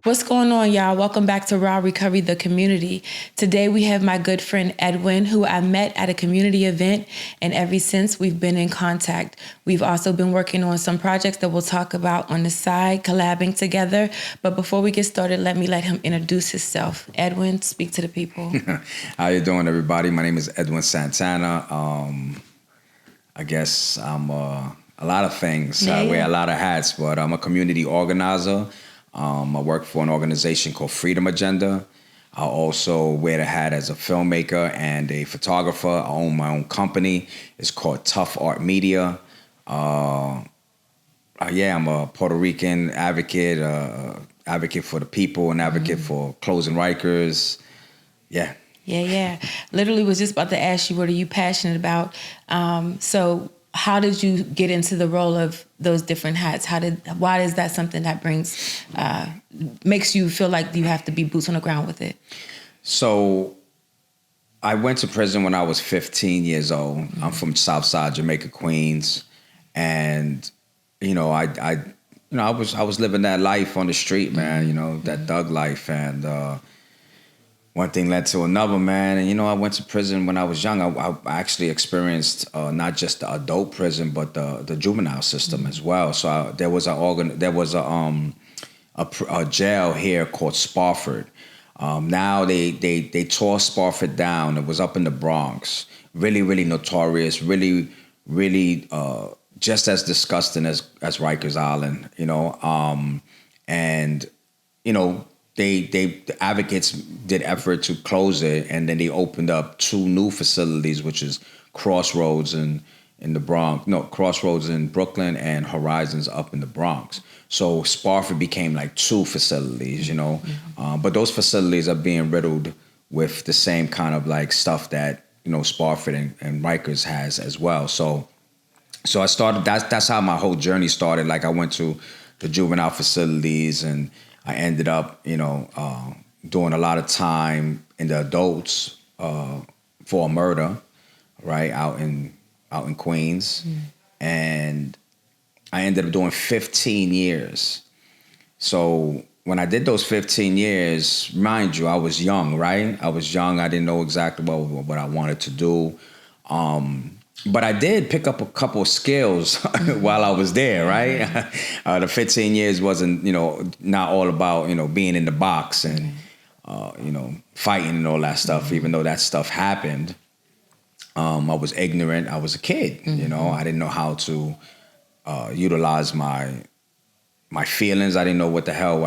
What's going on, y'all? Welcome back to Raw Recovery, the community. Today we have my good friend Edwin, who I met at a community event, and ever since we've been in contact. We've also been working on some projects that we'll talk about on the side, collabing together. But before we get started, let him introduce himself. Edwin, speak to the people. How you doing, everybody? My name is Edwin Santana. I guess I'm a lot of things. I wear a lot of hats, but I'm a community organizer. I work for an organization called Freedom Agenda. I also wear the hat as a filmmaker and a photographer. I own my own company. It's called Tuff Art Media. I'm a Puerto Rican advocate, advocate for the people, and advocate for closing Rikers. Yeah. Literally was just about to ask you, what are you passionate about? So how did you get into the role of those different hats? Why is that something that makes you feel like you have to be boots on the ground with it? So I went to prison when I was 15 years old. Mm-hmm. I'm from Southside Jamaica, Queens. And, I was living that life on the street, man, that thug life. And, one thing led to another, man. And, I went to prison when I was young. I actually experienced not just the adult prison, but the juvenile system as well. So there was a jail here called Spofford. Now they tore Spofford down. It was up in the Bronx. Really, really notorious. Really, really just as disgusting as Rikers Island, The advocates did effort to close it, and then they opened up two new facilities, which is Crossroads in the Bronx, Crossroads in Brooklyn and Horizons up in the Bronx. So Spofford became like two facilities, Mm-hmm. But those facilities are being riddled with the same kind of like stuff that Spofford and Rikers has as well. So I started. That's how my whole journey started. Like I went to the juvenile facilities, and I ended up, doing a lot of time in the adults for a murder, right, out in Queens. Mm. And I ended up doing 15 years. So when I did those 15 years, mind you, I was young, right? I was young. I didn't know exactly what I wanted to do. But I did pick up a couple of skills while I was there, right? The 15 years wasn't, not all about, being in the box and, fighting and all that stuff, even though that stuff happened. I was ignorant. I was a kid, I didn't know how to utilize my feelings. I didn't know what the hell,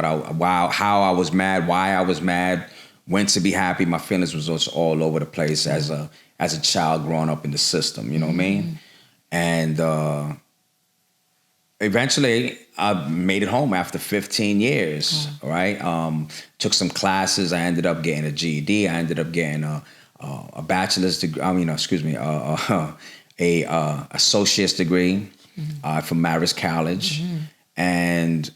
how I was mad, why I was mad, when to be happy. My feelings was just all over the place as a child growing up in the system, you know what I mean? And eventually I made it home after 15 years, right? Took some classes. I ended up getting a GED. I ended up getting a bachelor's degree. A associate's degree from Marist College. Mm-hmm. And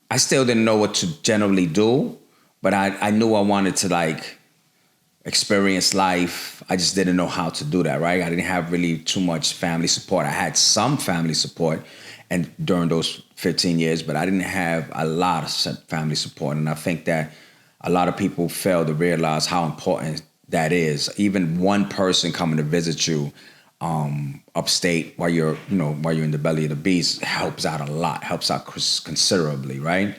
I still didn't know what to generally do, but I knew I wanted to like experience life. I just didn't know how to do that, right? I didn't have really too much family support. I had some family support and during those 15 years, but I didn't have a lot of family support. And I think that a lot of people fail to realize how important that is. Even one person coming to visit you upstate while you're in the belly of the beast helps out a lot, helps out considerably, right?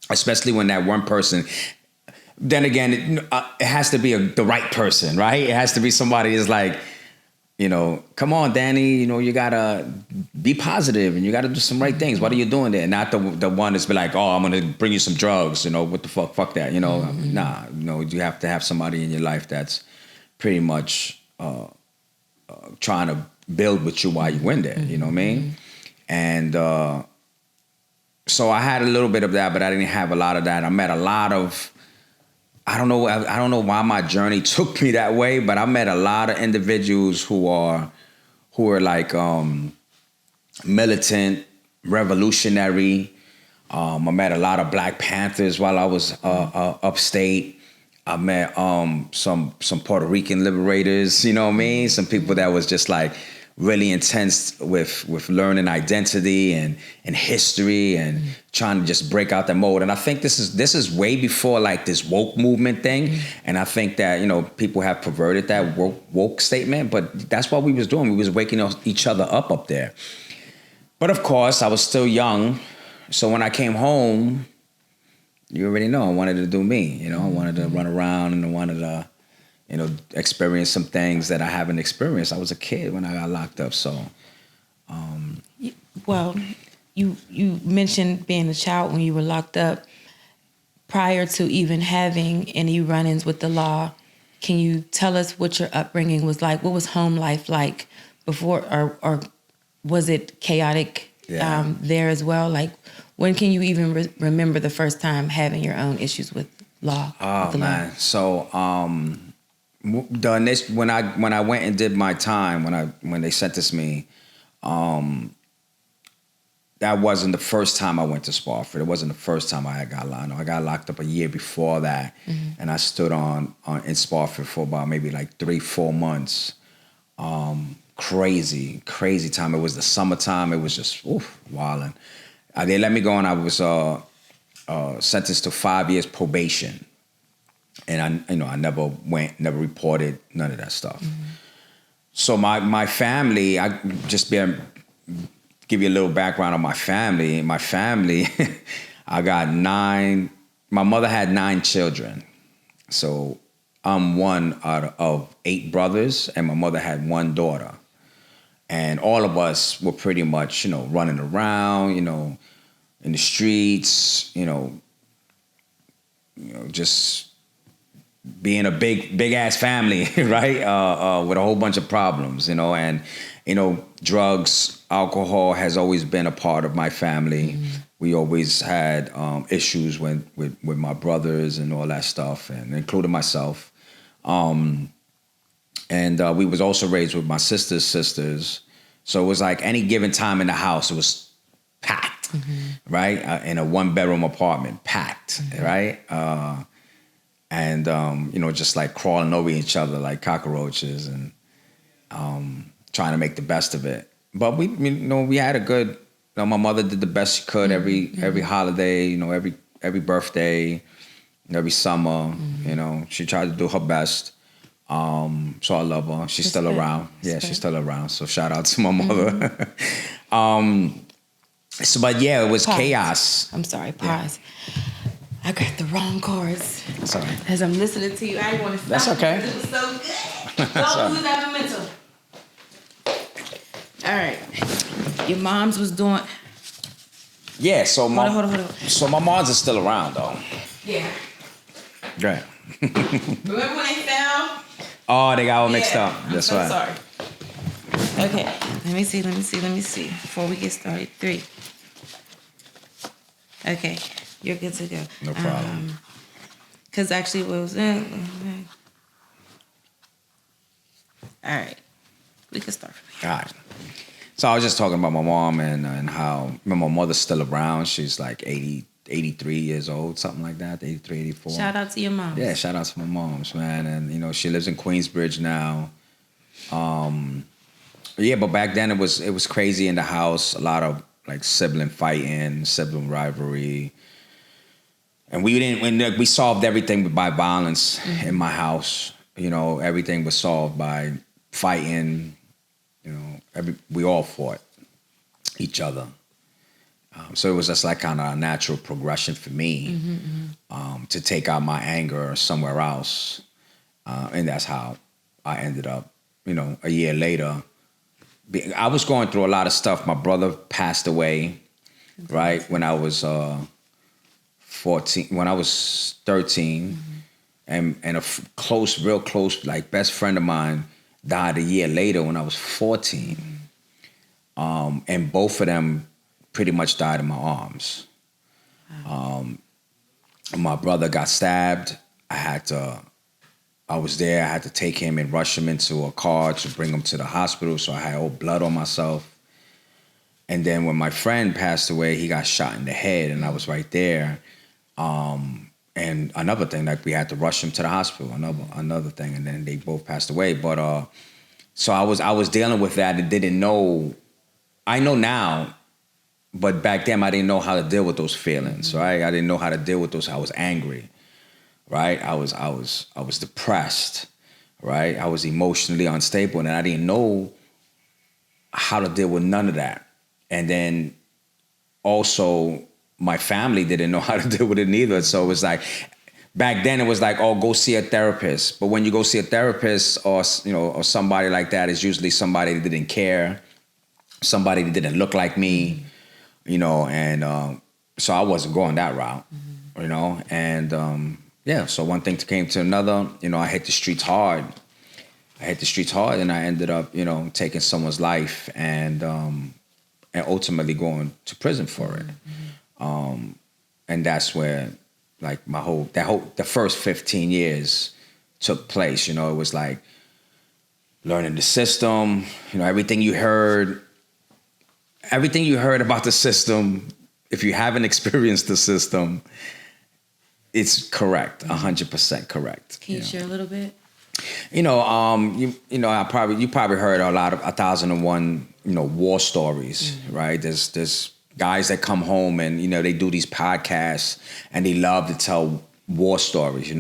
Especially when that one person. Then again, it has to be the right person, right? It has to be somebody that's like, come on, Danny, you gotta be positive and you gotta do some right things. What are you doing there? Not the one that's be like, oh, I'm gonna bring you some drugs, what the fuck that, Mm-hmm. Nah, you have to have somebody in your life that's pretty much trying to build with you while you in there, you know what I mean? And so I had a little bit of that, but I didn't have a lot of that. I met a lot of, I don't know why my journey took me that way, but I met a lot of individuals who are like militant, revolutionary. I met a lot of Black Panthers while I was upstate. I met some Puerto Rican liberators, you know what I mean? Some people that was just like really intense with learning identity and history and trying to just break out that mold. And I think this is way before like this woke movement thing. And I think that, you know, people have perverted that woke statement, but that's what we was doing. We was waking each other up there. But of course, I was still young. So when I came home, you already know, I wanted to do me. You know, I wanted to run around and I wanted to, you know, experience some things that I haven't experienced. I was a kid when I got locked up, so. Well, you mentioned being a child when you were locked up. Prior to even having any run-ins with the law, can you tell us what your upbringing was like? What was home life like before, or was it chaotic there as well? Like, when can you even remember the first time having your own issues with law? Oh, man. Law? So, when I went and did my time, when they sentenced me, that wasn't the first time I went to Spofford. It wasn't the first time I got locked up. I got locked up a year before that, and I stood in Spofford for about maybe like 3-4 months. Crazy time. It was the summertime. It was just wilding. They let me go, and I was sentenced to 5 years probation. And I never reported none of that stuff. So my family, I just give you a little background on my family. My family, I got 9. My mother had 9 children. So I'm one out of 8 brothers, and my mother had 1 daughter. And all of us were pretty much, running around, in the streets, just being a big ass family, right? With a whole bunch of problems, and drugs, alcohol has always been a part of my family. We always had issues with my brothers and all that stuff, and including myself. And we was also raised with my sister's sisters, so it was like any given time in the house, it was packed, right? In a 1-bedroom apartment, packed, right? And just like crawling over each other like cockroaches and trying to make the best of it. But we had a good. My mother did the best she could every holiday, every birthday, every summer. She tried to do her best. So I love her. She's still around. Yeah, she's still around. So shout out to my mother. But yeah, it was chaos. I'm sorry. Pause. Yeah. I got the wrong chords. That's all right. As I'm listening to you, I didn't want to stop. That's okay. It was so good. Don't lose that momentum. All right. Your mom's was doing. Yeah. So hold on. So my moms are still around though. Yeah. Right. Remember when they fell? Oh, they got all mixed up. That's right. Sorry. Okay. Let me see. Before we get started, 3. Okay. You're good to go. No problem. Because actually, what was that? All right. We can start from here. All right. So I was just talking about my mom and how my mother's still around. She's like 83 years old, something like that, 83, 84. Shout out to your mom. Yeah, shout out to my moms, man. And, she lives in Queensbridge now. Yeah, but back then it was crazy in the house. A lot of like sibling fighting, sibling rivalry. And we solved everything by violence in my house. Everything was solved by fighting. We all fought each other. So it was just like kind of a natural progression for me to take out my anger somewhere else. And that's how I ended up, a year later. I was going through a lot of stuff. My brother passed away, right, when I was 14, when I was 13, and a real close, like best friend of mine died a year later when I was 14. And both of them pretty much died in my arms. My brother got stabbed. I was there. I had to take him and rush him into a car to bring him to the hospital. So I had all blood on myself. And then when my friend passed away, he got shot in the head, and I was right there. And another thing, like we had to rush him to the hospital. Another thing, and then they both passed away. But So I was dealing with that and didn't know. I know now, but back then I didn't know how to deal with those feelings, right? I didn't know how to deal with those. I was angry, right? I was depressed, right? I was emotionally unstable, and I didn't know how to deal with none of that. And then also my family didn't know how to deal with it neither. So it was like, back then it was like, oh, go see a therapist. But when you go see a therapist or somebody like that, it's usually somebody that didn't care, somebody that didn't look like me, and so I wasn't going that route, and so one thing came to another. I hit the streets hard. And I ended up, taking someone's life and ultimately going to prison for it. And that's where, like, the first 15 years took place. It was like learning the system. Everything you heard about the system. If you haven't experienced the system, it's correct, 100% correct. Can you share a little bit? You probably heard a lot of 1001, war stories, right? There's guys that come home and, they do these podcasts and they love to tell war stories,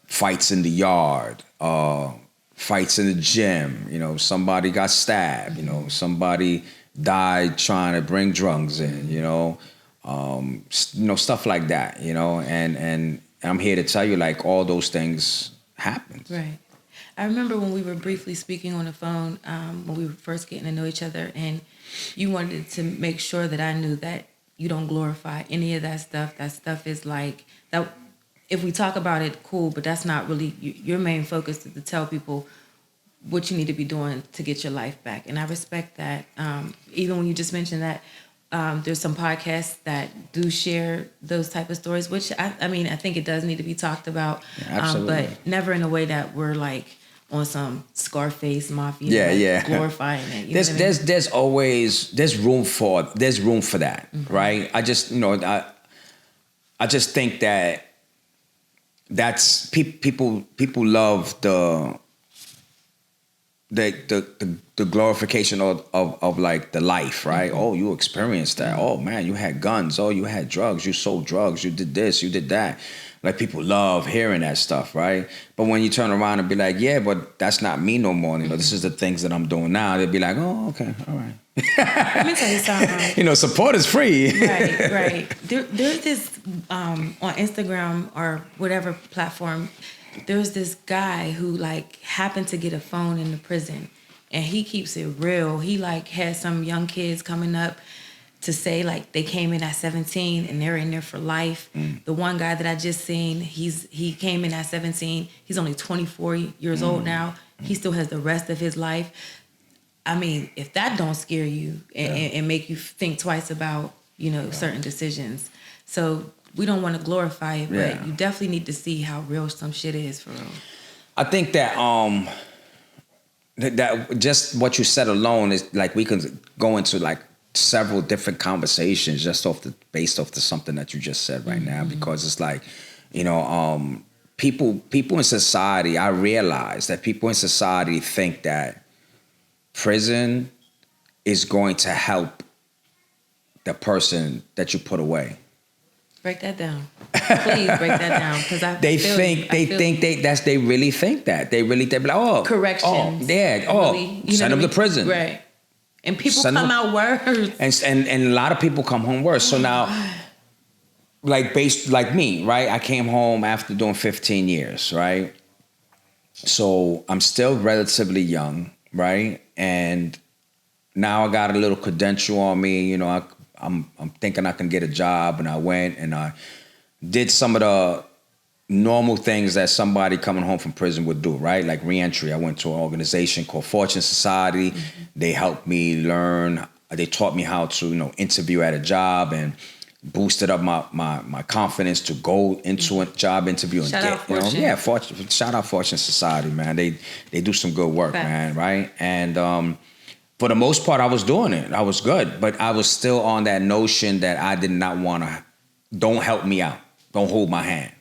fights in the yard, fights in the gym, somebody got stabbed, somebody died trying to bring drugs in, stuff like that, and I'm here to tell you, like, all those things happened. Right. I remember when we were briefly speaking on the phone, when we were first getting to know each other, and you wanted to make sure that I knew that you don't glorify any of that stuff. That stuff is like, that. If we talk about it, cool, but that's not really your main focus, is to tell people what you need to be doing to get your life back. And I respect that. Even when you just mentioned that, there's some podcasts that do share those type of stories, which I think it does need to be talked about, absolutely. but never in a way that we're like on some Scarface mafia, glorifying it. There's room for that, right? I just think that that's people love the glorification of like the life, right? Oh, you experienced that. Oh man, you had guns. Oh, you had drugs. You sold drugs. You did this. You did that. Like, people love hearing that stuff, right? But when you turn around and be like, yeah, but that's not me no more. This is the things that I'm doing now. They'd be like, oh, okay, all right. Let me tell you something. Support is free. Right. There's this on Instagram or whatever platform. There's this guy who like happened to get a phone in the prison, and he keeps it real. He like has some young kids coming up to say like they came in at 17 and they're in there for life. The one guy that I just seen, he came in at 17. He's only 24 years old now. He still has the rest of his life. I mean, if that don't scare you and make you think twice about, certain decisions. So we don't want to glorify it, but you definitely need to see how real some shit is for real. I think that that just what you said alone is like, we can go into like several different conversations just based off something that you just said right now, because it's like, people in society, I realize that people in society think that prison is going to help the person that you put away. Break that down. Please break that down, because they really think that. They really think, like, oh, corrections. Really, send them to prison. Right. And people come out worse. And a lot of people come home worse. So now, like me, right? I came home after doing 15 years, right? So I'm still relatively young, right? And now I got a little credential on me. I'm thinking I can get a job, and I went and I did some of the normal things that somebody coming home from prison would do, right? Like reentry. I went to an organization called Fortune Society. They helped me learn. They taught me how to, interview at a job, and boosted up my confidence to go into a job interview and shout get, out Fortune. Fortune. Shout out Fortune Society, man. They do some good work, man, right? And for the most part, I was doing it. I was good, but I was still on that notion that I did not want to. Don't help me out. Don't hold my hand,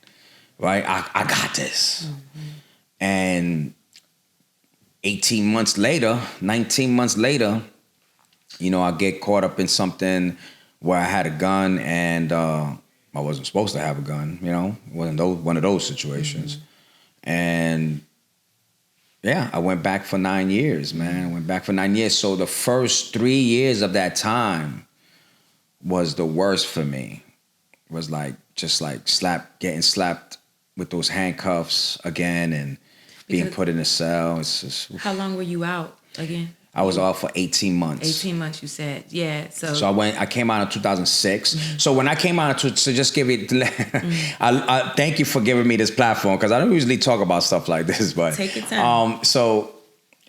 right? I got this. And 18 months later, 19 months later, I get caught up in something where I had a gun and I wasn't supposed to have a gun, It wasn't one of those situations. And yeah, I went back for 9 years, man. I went back for 9 years. So the first 3 years of that time was the worst for me. It was getting slapped with those handcuffs again and being put in a cell. It's just, how long were you out again? I was off for 18 months. 18 months, you said. Yeah. So I came out in 2006. So when I came out, so just give it, I thank you for giving me this platform, because I don't usually talk about stuff like this, but take your time. So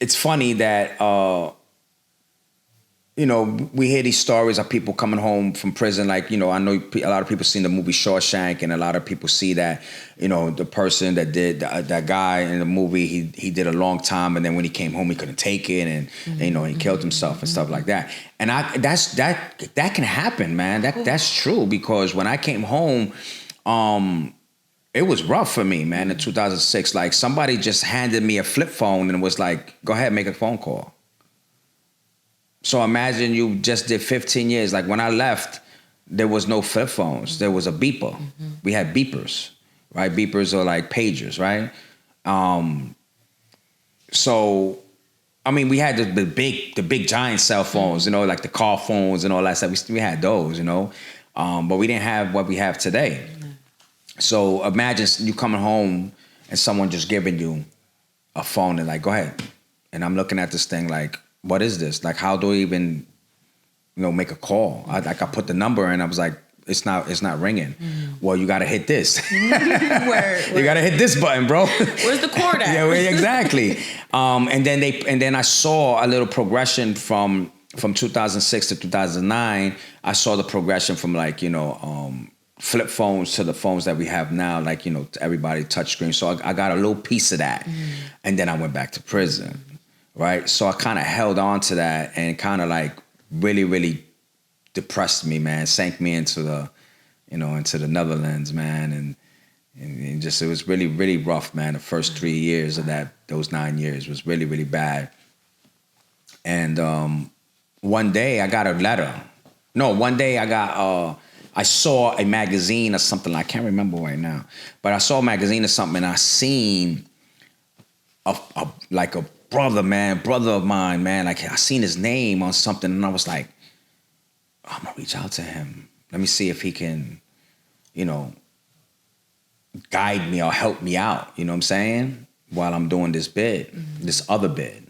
it's funny that, we hear these stories of people coming home from prison. Like, I know a lot of people seen the movie Shawshank, and a lot of people see that, the person that did that guy in the movie, he did a long time, and then when he came home, he couldn't take it, and he killed himself and stuff like that. And that can happen, man. That's true, because when I came home, it was rough for me, man. In 2006, like somebody just handed me a flip phone and was like, "Go ahead, make a phone call." So imagine you just did 15 years. Like when I left, there was no flip phones. There was a beeper. We had beepers, right? Beepers are like pagers, right? So, I mean, we had the big giant cell phones, like the car phones and all that stuff. We had those, but we didn't have what we have today. So imagine you coming home and someone just giving you a phone and like, "Go ahead." And I'm looking at this thing like, what is this? Like, how do I even, make a call? I put the number in. I was like, it's not ringing. Well, you got to hit this. Word. You got to hit this button, bro. Where's the cord at? Yeah, exactly. And then I saw a little progression from 2006 to 2009. I saw the progression from flip phones to the phones that we have now, like, everybody touchscreen. So I got a little piece of that. And then I went back to prison. Right. So I kind of held on to that, and kind of like really, really depressed me, man, sank me into the Netherlands, man. And just, it was really, really rough, man. The first 3 years of those 9 years was really, really bad. And one day I got a letter. No, one day I saw a magazine or something. I can't remember right now, but I saw a magazine or something, and I seen a brother of mine, man. Like, I seen his name on something, and I was like, I'm gonna reach out to him. Let me see if he can, guide me or help me out. You know what I'm saying? While I'm doing this this other bid.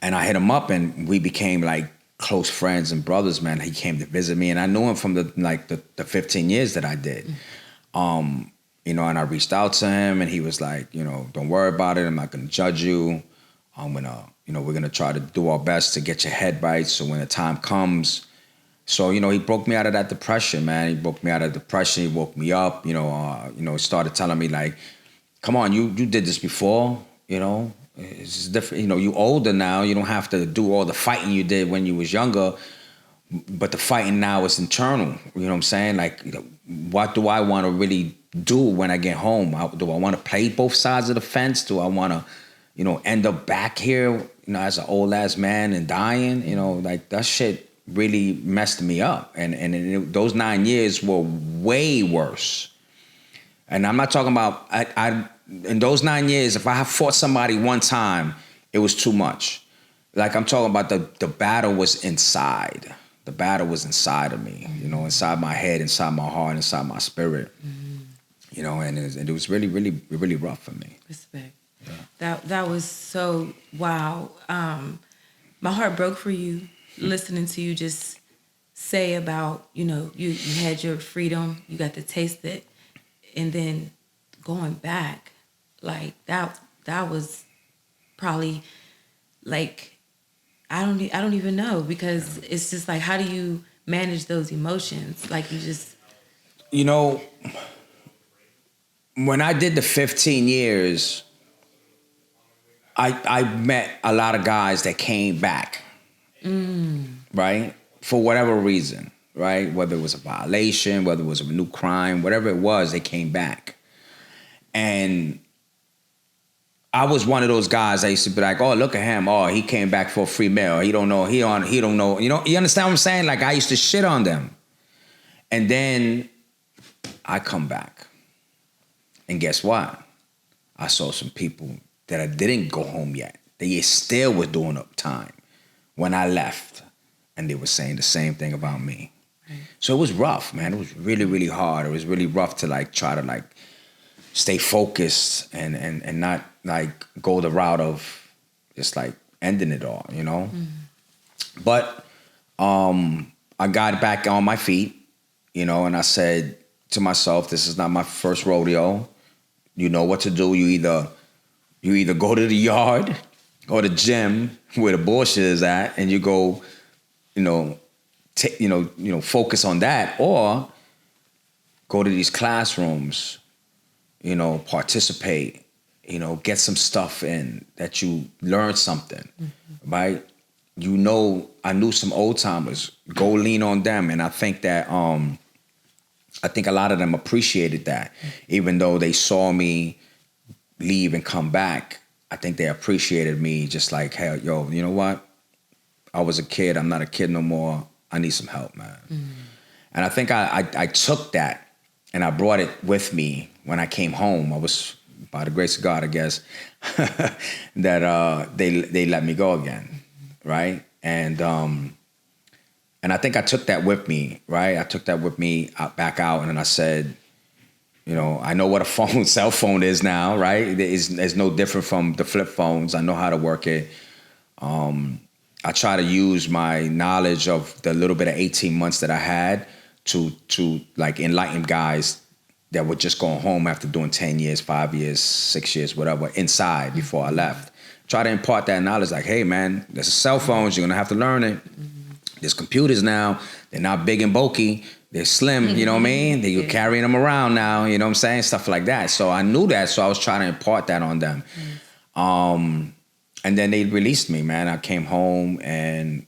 And I hit him up, and we became like close friends and brothers, man. He came to visit me, and I knew him from the 15 years that I did. And I reached out to him, and he was like, "Don't worry about it. I'm not going to judge you. I'm going to, we're going to try to do our best to get your head right. So when the time comes," so, he broke me out of that depression, man. He broke me out of depression. He woke me up, he started telling me like, "Come on, you did this before, it's different. You older now. You don't have to do all the fighting you did when you was younger. But the fighting now is internal. You know what I'm saying? Like, what do I want to really do when I get home? Do I want to play both sides of the fence? Do I want to, end up back here, as an old ass man and dying? Like, that shit really messed me up. And those 9 years were way worse. And I'm not talking about, in those 9 years, if I have fought somebody one time, it was too much. Like, I'm talking about the battle was inside. The battle was inside of me, inside my head, inside my heart, inside my spirit. And it was really, really, really rough for me. Respect. Yeah. That was so, wow. My heart broke for you, listening to you just say about, you had your freedom, you got to taste it, and then going back, like that was probably like, I don't even know, because it's just like, how do you manage those emotions? Like, you just... When I did the 15 years, I met a lot of guys that came back, right? For whatever reason, right? Whether it was a violation, whether it was a new crime, whatever it was, they came back. And I was one of those guys. I used to be like, oh, look at him. Oh, he came back for a free meal. He don't know. He don't know. You know, you understand what I'm saying? Like I used to shit on them. And then I come back. And guess what? I saw some people that I didn't go home yet. They still were doing up time when I left. And they were saying the same thing about me. Right. So it was rough, man. It was really, really hard. It was really rough to like try to like stay focused and not like go the route of just like ending it all, you know? Mm-hmm. But I got back on my feet, you know, and I said to myself, this is not my first rodeo. You know what to do. You either go to the yard or the gym where the bullshit is at, and you go, focus on that, or go to these classrooms, participate, get some stuff in that you learn something, mm-hmm. right? I knew some old timers. Go lean on them, and I think that I think a lot of them appreciated that, even though they saw me leave and come back. I think they appreciated me, just like, hey, yo, you know what? I was a kid. I'm not a kid no more. I need some help, man. Mm-hmm. And I think I took that and I brought it with me when I came home. I was, by the grace of God, I guess, that they let me go again, mm-hmm. right? And I think I took that with me, right? I took that with me back out, and then I said, I know what a cell phone is now, right? It's no different from the flip phones. I know how to work it. I try to use my knowledge of the little bit of 18 months that I had to like enlighten guys that were just going home after doing 10 years, 5 years, 6 years, whatever, inside before I left. Try to impart that knowledge like, hey, man, there's cell phones. You're going to have to learn it. Mm-hmm. There's computers now. They're not big and bulky. They're slim, you know what I mean? You're carrying them around now, you know what I'm saying? Stuff like that. So I knew that, so I was trying to impart that on them. And then they released me, man. I came home, and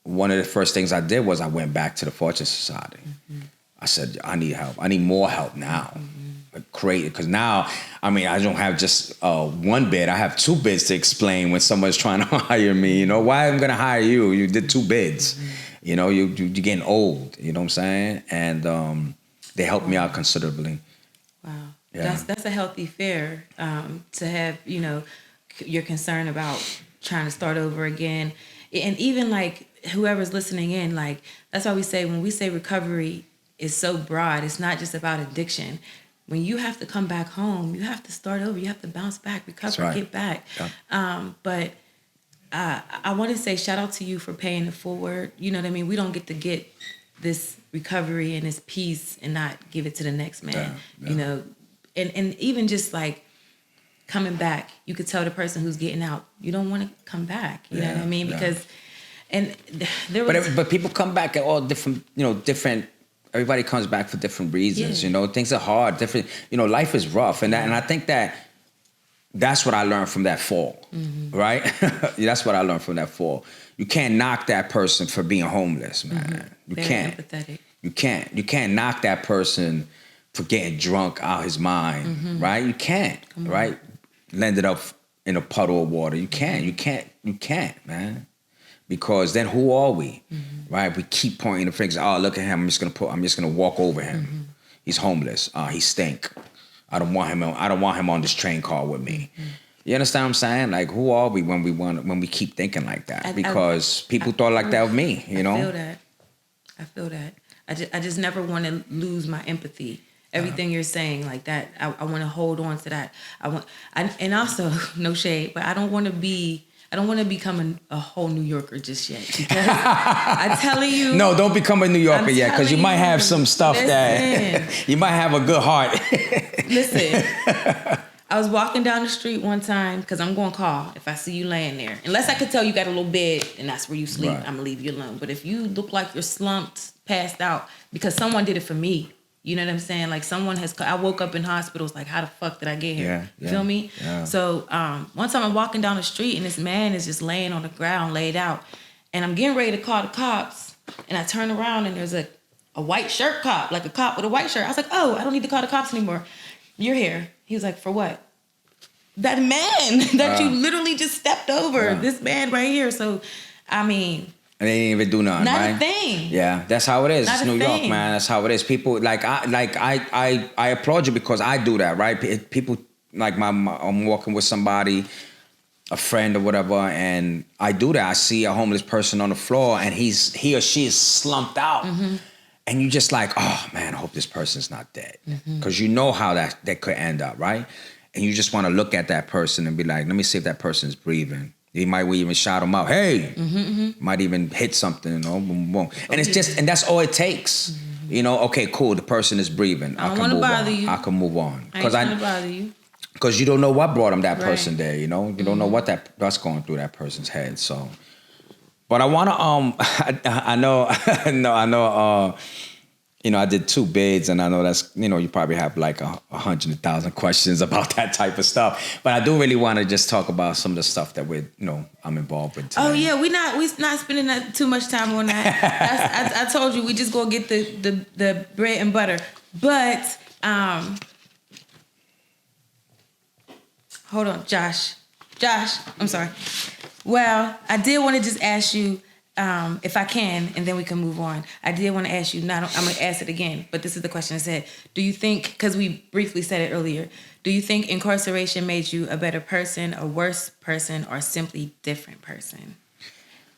one of the first things I did was I went back to the Fortune Society. Mm-hmm. I said, I need help. I need more help now. Mm-hmm. Because now, I mean, I don't have just one bid. I have 2 bids to explain when someone's trying to hire me. Why am I going to hire you? You did 2 bids. Mm-hmm. You're getting old, you know what I'm saying? And they helped me out considerably. Wow. Yeah. That's a healthy fear to have, you're concerned about trying to start over again. And even like whoever's listening in, like that's why we say, when we say recovery is so broad, it's not just about addiction. When you have to come back home, you have to start over. You have to bounce back, recover, right. Get back. Yeah. But I want to say shout out to you for paying it forward. You know what I mean? We don't get to get this recovery and this peace and not give it to the next man. Yeah. And even just like coming back, you could tell the person who's getting out, you don't want to come back. You know what I mean? Because but people come back at all different, different. Everybody comes back for different reasons. Yeah. Things are hard. Different. Life is rough, and I think that's what I learned from that fall, mm-hmm. right? That's what I learned from that fall. You can't knock that person for being homeless, man. Mm-hmm. You can't. Empathetic. You can't knock that person for getting drunk out his mind, mm-hmm. right? You can't, right? Landed up in a puddle of water. You can't. You can't, man. Because then who are we, mm-hmm. right? We keep pointing the fingers. Oh, look at him. I'm just gonna walk over him. Mm-hmm. He's homeless. He stink. I don't want him on this train car with me. Mm-hmm. You understand what I'm saying? Like, who are we when we keep thinking like that? Because people thought like that of me, I feel that. I just never want to lose my empathy. Everything you're saying like that, I want to hold on to that. And also, no shade, but I don't want to become a whole New Yorker just yet. Because I'm telling you. No, don't become a New Yorker yet, because you might have some stuff that you might have a good heart. Listen, I was walking down the street one time, because I'm going to call if I see you laying there. Unless I could tell you got a little bed and that's where you sleep, right. I'm going to leave you alone. But if you look like you're slumped, passed out, because someone did it for me. You know what I'm saying? Like I woke up in hospitals like, how the fuck did I get here? Yeah. Feel me? Yeah. So one time I'm walking down the street and this man is just laying on the ground, laid out. And I'm getting ready to call the cops. And I turn around and there's a white shirt cop, like a cop with a white shirt. I was like, oh, I don't need to call the cops anymore. You're here. He was like, for what? that man that you literally just stepped over. Yeah. This man right here. So, I mean, and they didn't even do nothing, not right? a thing. Yeah, that's how it is. Not It's a New York, thing. man. That's how it is. People I applaud you because I do that, right? People like I'm walking with somebody, a friend or whatever, and I do that. I see a homeless person on the floor, and he or she is slumped out, and you just like, oh man, I hope this person's not dead, because you know how that could end up, right? And you just want to look at that person and be like, let me see if that person's breathing. He might even shout him out, hey, might even hit something, you know, boom, boom. And it's just, and that's all it takes. You know, okay, cool, the person is breathing. I don't want to bother you. I can move on. I ain't trying to bother you. Because you don't know what brought him that person Right. there, you know? You don't know what's going through that person's head, so. But I want to, I know, you know, I did 2 bids, and I know that's, you know, you probably have like 100,000 questions about that type of stuff. But I do really want to just talk about some of the stuff that I'm involved with today. Oh yeah, we not spending too much time on that. I told you we just gonna get the bread and butter. But hold on, Josh, I'm sorry. Well, I did want to just ask you. If I can, and then we can move on. I did want to ask you, I'm going to ask it again, but this is the question I said. Do you think, because we briefly said it earlier, do you think incarceration made you a better person, a worse person, or simply different person?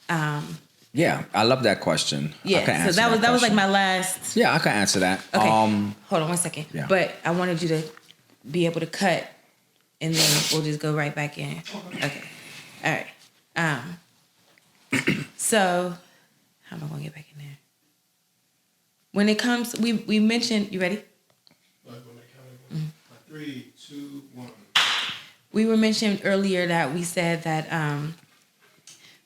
Yeah, I love that question. Yeah, so that was like my last. Yeah, I can answer that. Okay, hold on one second. Yeah. But I wanted you to be able to cut, and then we'll just go right back in. Okay, all right. So, how am I going to get back in there? When it comes, we mentioned, you ready? Like when they count it. 3, 2, 1. We were mentioned earlier that we said that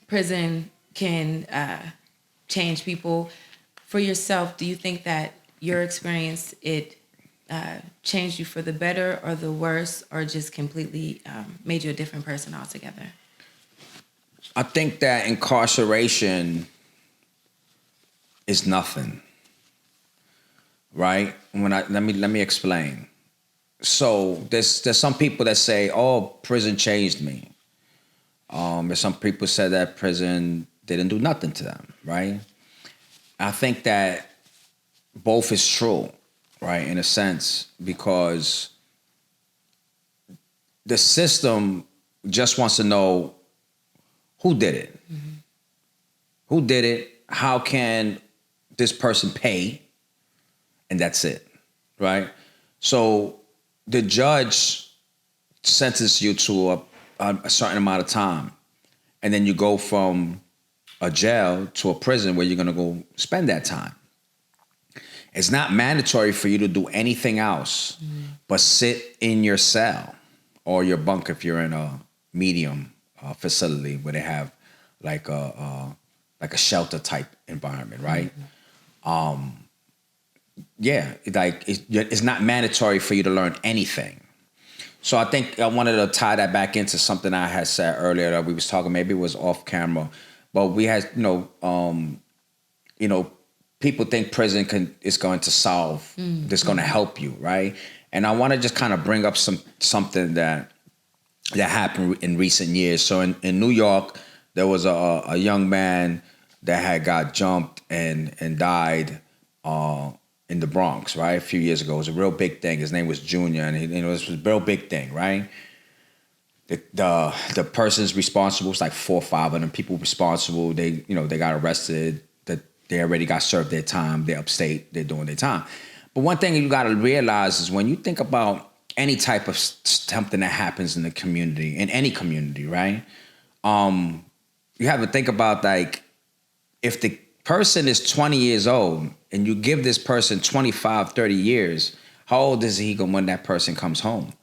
prison can change people. For yourself, do you think that your experience, it changed you for the better or the worse, or just completely made you a different person altogether? I think that incarceration is nothing, right? Let me explain. So there's some people that say, "Oh, prison changed me." There's some people said that prison didn't do nothing to them, right? I think that both is true, right? In a sense, because the system just wants to know who did it? Who did it? How can this person pay? And that's it, right? So the judge sentences you to a certain amount of time, and then you go from a jail to a prison where you're gonna go spend that time. It's not mandatory for you to do anything else but sit in your cell or your bunk if you're in a medium facility where they have like a shelter type environment, right? It's not mandatory for you to learn anything. So I think I wanted to tie that back into something I had said earlier that we was talking. Maybe it was off camera, but we had people think prison is going to solve, that's going to help you, right? And I want to just kind of bring up something that happened in recent years. So in New York, there was a young man that had got jumped and died in the Bronx, right? A few years ago. It was a real big thing. His name was Junior, and it was a real big thing, right? The person's responsible, it's like 4 or 5 of them people responsible. They got arrested. They already got served their time. They're upstate. They're doing their time. But one thing you got to realize is when you think about any type of something that happens in the community, in any community, right? You have to think about, like, if the person is 20 years old and you give this person 25, 30 years, how old is he when that person comes home?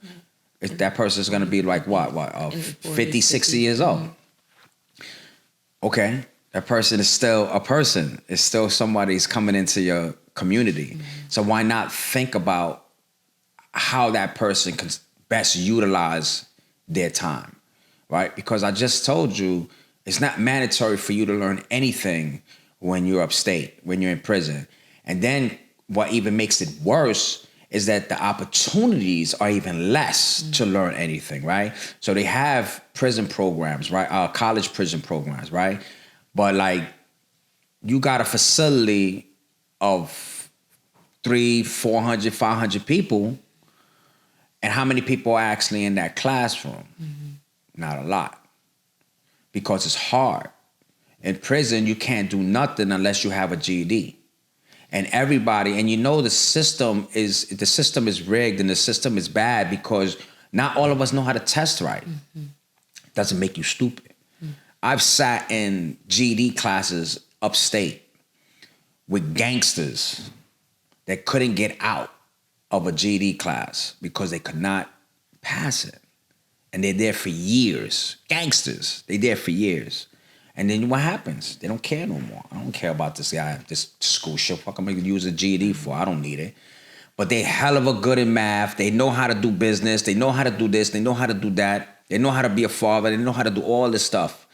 If that person is going to be like, 50, 60 years old. Okay, that person is still a person. It's still somebody who's coming into your community. So why not think about how that person can best utilize their time, right? Because I just told you, it's not mandatory for you to learn anything when you're upstate, when you're in prison. And then what even makes it worse is that the opportunities are even less to learn anything, right? So they have prison programs, right? College prison programs, right? But like, you got a facility of 300, 400, 500 people, and how many people are actually in that classroom? Not a lot, because it's hard. In prison, you can't do nothing unless you have a GED. And everybody, and you know the system is rigged and the system is bad because not all of us know how to test right. Doesn't make you stupid. I've sat in GED classes upstate with gangsters that couldn't get out of a GED class because they could not pass it. And they're there for years. Gangsters, they're there for years. And then what happens? They don't care no more. I don't care about this guy, this school shit. Fuck, I'm gonna use a GED for. I don't need it. But they hell of a good in math. They know how to do business. They know how to do this. They know how to do that. They know how to be a father. They know how to do all this stuff.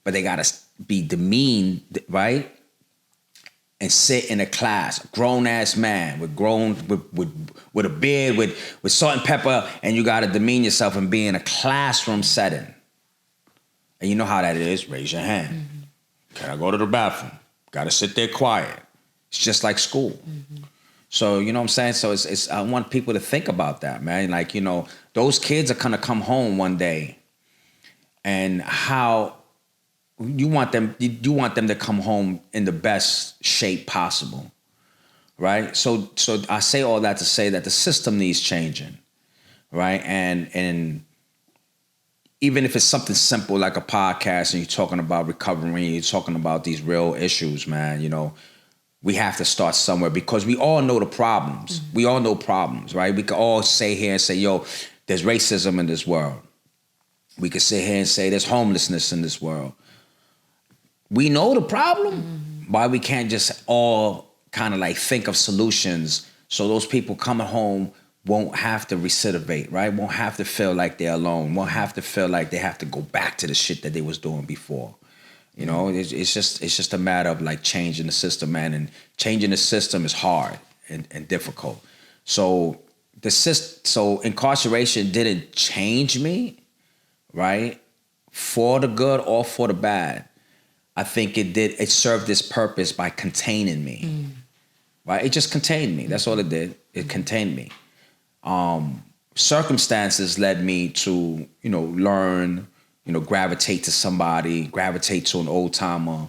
But they gotta be demeaned, right? And sit in a class, a grown ass man with a beard, with salt and pepper, and you gotta demean yourself and be in a classroom setting. And you know how that is. Raise your hand. Can I go to the bathroom? Got to sit there quiet. It's just like school. So, you know what I'm saying? So it's I want people to think about that, man. Like, you know, those kids are going to come home one day, and how you want them to come home in the best shape possible, right? So I say all that to say that the system needs changing, right? And even if it's something simple like a podcast and you're talking about recovery, you're talking about these real issues, man, you know, we have to start somewhere because we all know the problems. We all know problems, right? We can all say here and say, yo, there's racism in this world. We could sit here and say there's homelessness in this world. We know the problem. Why we can't just all kind of like think of solutions so those people coming home won't have to recidivate, right? Won't have to feel like they're alone. Won't have to feel like they have to go back to the shit that they was doing before. You know, it's just a matter of like changing the system, man. And changing the system is hard and difficult. So so incarceration didn't change me, right? For the good or for the bad. I think it did. It served its purpose by containing me, right? It just contained me. That's all it did. It contained me. Circumstances led me to, you know, learn, you know, gravitate to somebody, gravitate to an old timer,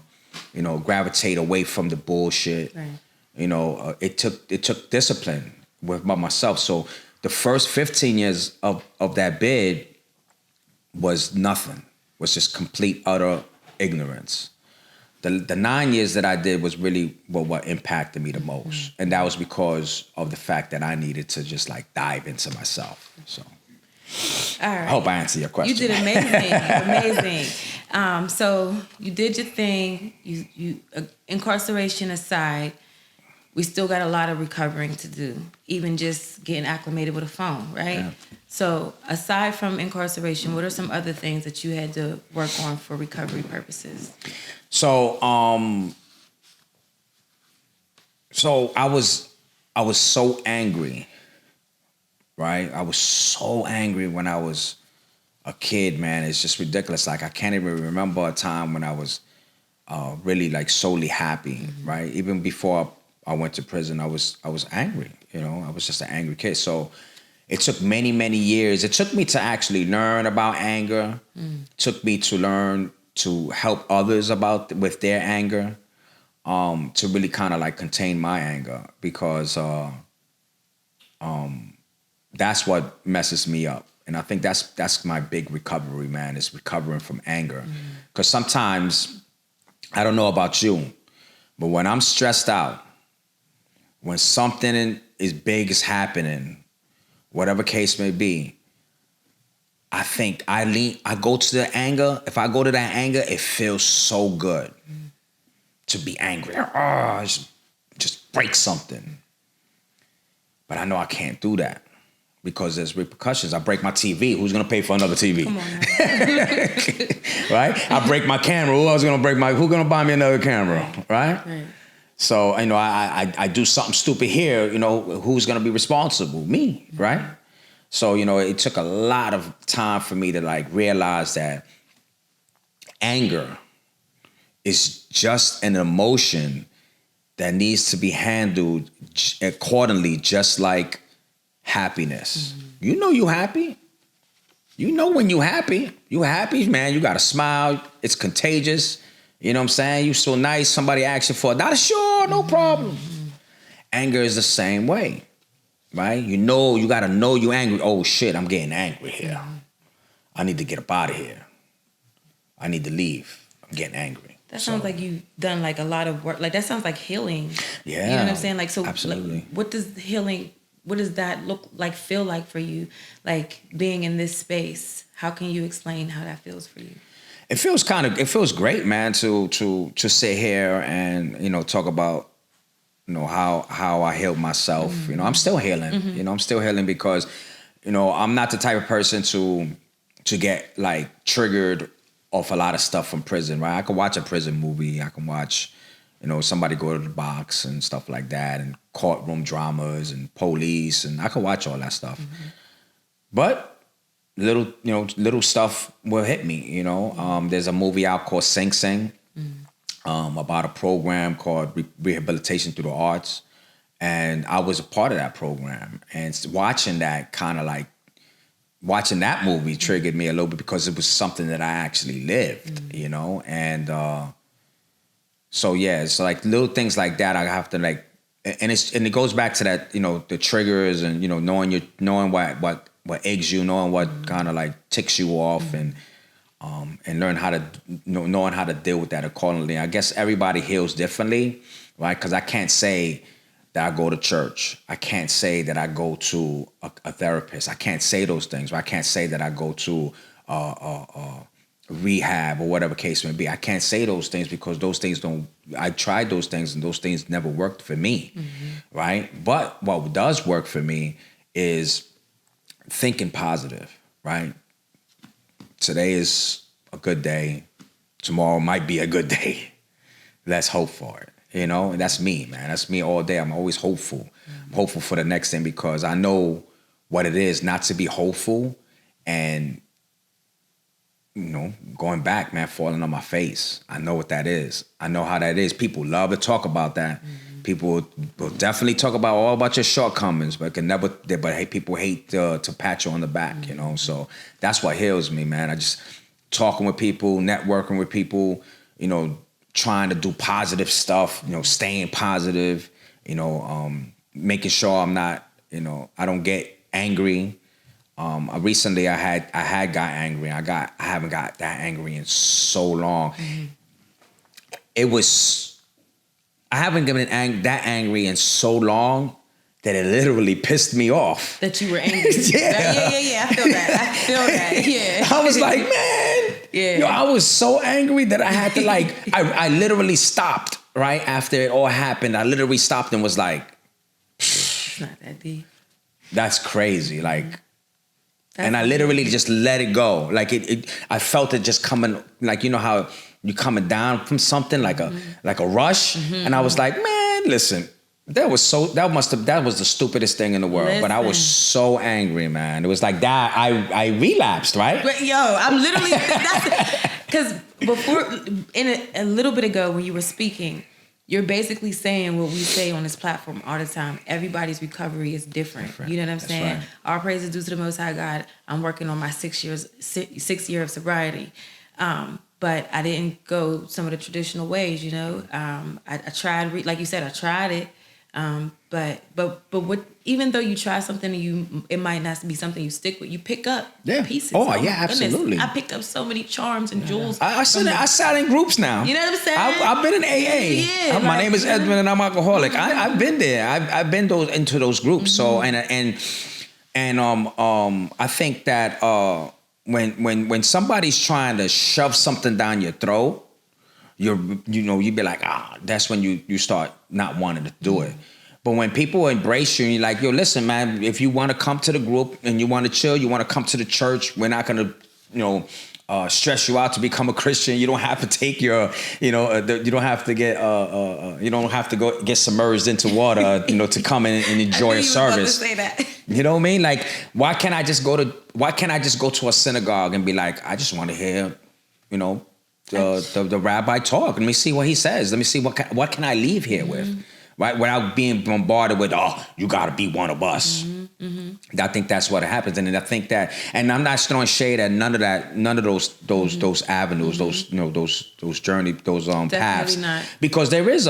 you know, gravitate away from the bullshit. Right. You know, it took discipline by myself. So the first 15 years of that bid was nothing, was just complete, utter ignorance. The 9 years that I did was really what impacted me the most. And that was because of the fact that I needed to just like dive into myself. So all right. I hope I answered your question. You did amazing. So you did your thing. You incarceration aside, we still got a lot of recovering to do, even just getting acclimated with a phone, right? Yeah. So aside from incarceration, what are some other things that you had to work on for recovery purposes? So I was so angry, right? I was so angry when I was a kid, man. It's just ridiculous. Like I can't even remember a time when I was really like solely happy, right? Even before I went to prison, I was angry, you know? I was just an angry kid. So it took many, many years. It took me to actually learn about anger. It took me to learn to help others with their anger, to really kind of like contain my anger, because that's what messes me up. And I think that's my big recovery, man, is recovering from anger. Because sometimes, I don't know about you, but when I'm stressed out, when something is big is happening, whatever case may be, I think I go to the anger. If I go to that anger, it feels so good to be angry. Just break something. But I know I can't do that because there's repercussions. I break my TV. Who's gonna pay for another TV? Come on, right? I break my camera. Who's gonna buy me another camera? Right? So, you know, I do something stupid here, you know, who's going to be responsible? Me, right? So, you know, it took a lot of time for me to like realize that anger is just an emotion that needs to be handled accordingly, just like happiness. You know you happy. You know when you happy. You happy, man. You got to smile. It's contagious. You know what I'm saying? You so nice. Somebody asks you for a dollar. Sure, no problem. Anger is the same way, right? You know, you got to know you angry. Oh, shit, I'm getting angry here. I need to get up out of here. I need to leave. I'm getting angry. That sounds like you've done like a lot of work. Like that sounds like healing. Yeah. You know what I'm saying? Like, so absolutely. Like, what does healing, what does that look like, feel like for you? Like being in this space, how can you explain how that feels for you? It feels great, man, to sit here and, you know, talk about, you know, how I healed myself. You know, I'm still healing. You know, I'm still healing because, you know, I'm not the type of person to get like triggered off a lot of stuff from prison, right? I can watch a prison movie. I can watch, you know, somebody go to the box and stuff like that, and courtroom dramas and police, and I can watch all that stuff. But little stuff will hit me, you know. There's a movie out called Sing Sing, about a program called Rehabilitation Through the Arts. And I was a part of that program. And watching that movie triggered me a little bit because it was something that I actually lived, you know. And so yeah, it's like little things like that I have to like, and it goes back to that, you know, the triggers and, you know, knowing what eggs you, knowing what kind of like ticks you off, and learn how to knowing how to deal with that accordingly. I guess everybody heals differently, right? Because I can't say that I go to church. I can't say that I go to a therapist. I can't say those things. Right? I can't say that I go to rehab or whatever case may be. I can't say those things because those things don't. I tried those things and those things never worked for me, right? But what does work for me is thinking positive, right? Today is a good day. Tomorrow might be a good day. Let's hope for it. You know, and that's me, man. That's me all day. I'm always hopeful. I'm hopeful for the next thing because I know what it is not to be hopeful and, you know, going back, man, falling on my face. I know what that is. I know how that is. People love to talk about that. People will definitely talk about all about your shortcomings, but hey, people hate to pat you on the back, you know? So that's what heals me, man. I just talking with people, networking with people, you know, trying to do positive stuff, you know, staying positive, you know, making sure I'm not, you know, I don't get angry. Recently I had got angry. I haven't got that angry in so long. I haven't been that angry in so long that it literally pissed me off. That you were angry. Yeah. I feel that. Yeah. I was like, man. Yeah. Yo, I was so angry that I had to like, I literally stopped right after it all happened. I literally stopped and was like, it's not that deep. That's crazy. Like, and I literally just let it go. Like I felt it just coming, like, you know how you coming down from something like a rush. And I was like, man, listen, that was the stupidest thing in the world. Listen. But I was so angry, man. It was like that. I relapsed, right? But yo, I'm literally, because before, a little bit ago when you were speaking, you're basically saying what we say on this platform all the time. Everybody's recovery is different. You know what I'm saying? Right. Our praise is due to the Most High God. I'm working on my 6 year of sobriety. But I didn't go some of the traditional ways, you know. I tried, like you said, I tried it. But what? Even though you try something, it might not be something you stick with. You pick up pieces. Oh yeah, absolutely. I picked up so many charms and jewels. I sat in groups now. You know what I'm saying? I've been in AA. Yeah, my name is Edwin and I'm alcoholic. I've been there. I've been into those groups. So and I think that when somebody's trying to shove something down your throat, you'd be like, that's when you start not wanting to do it. But when people embrace you and you're like, yo, listen, man, if you want to come to the group and you want to chill, you want to come to the church, we're not going to, stress you out to become a Christian. You don't have to take your, you don't have to get, you don't have to go get submerged into water, to come in and enjoy a service. I knew you were about to say that. You know what I mean? Like, why can't I just go to a synagogue and be like, I just want to hear, the rabbi talk. Let me see what he says. Let me see what can I leave here with, right? Without being bombarded with, you got to be one of us. I think that's what happens, and I think that, and I'm not throwing shade at none of those avenues, those journeys, those paths, not. Because there is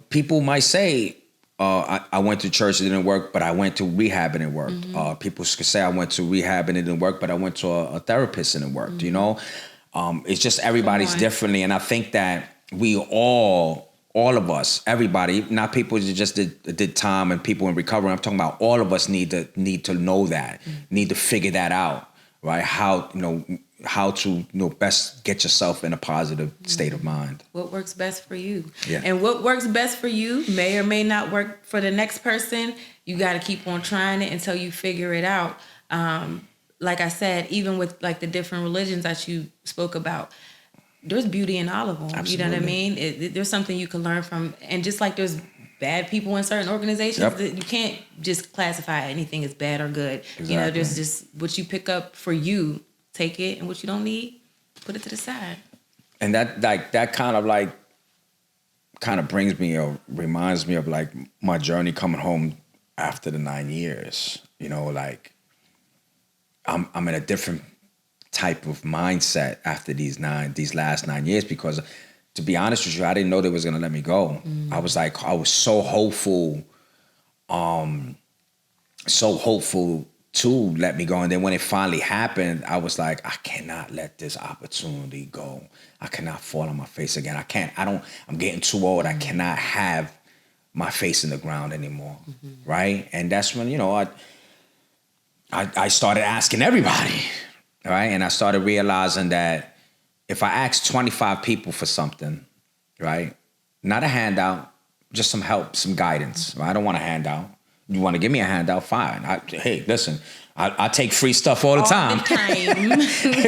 people might say, I went to church, it didn't work, but I went to rehab and it worked. People could say I went to rehab and it didn't work, but I went to a therapist and it worked. It's just everybody's differently, and I think that we all of us, everybody, not people who just did time and people in recovery. I'm talking about all of us need to know that, need to figure that out, right? How to best get yourself in a positive state of mind. What works best for you. Yeah. And what works best for you may or may not work for the next person. You got to keep on trying it until you figure it out. Like I said, even with like the different religions that you spoke about, there's beauty in all of them. Absolutely. You know what I mean? There's something you can learn from. And just like there's bad people in certain organizations, you can't just classify anything as bad or good. Exactly. There's just what you pick up for you, take it, and what you don't need, put it to the side. And that kind of brings me or reminds me of like my journey coming home after the 9 years. I'm in a different type of mindset after these last 9 years, because to be honest with you, I didn't know they was gonna let me go. I was so hopeful, to let me go. And then when it finally happened, I was like, I cannot let this opportunity go. I cannot fall on my face again. I'm getting too old. I cannot have my face in the ground anymore. Right? And that's when, I started asking everybody. Right? And I started realizing that if I ask 25 people for something, right? Not a handout, just some help, some guidance. Right? I don't want a handout. You want to give me a handout? Fine. Hey, listen, I take free stuff all the time.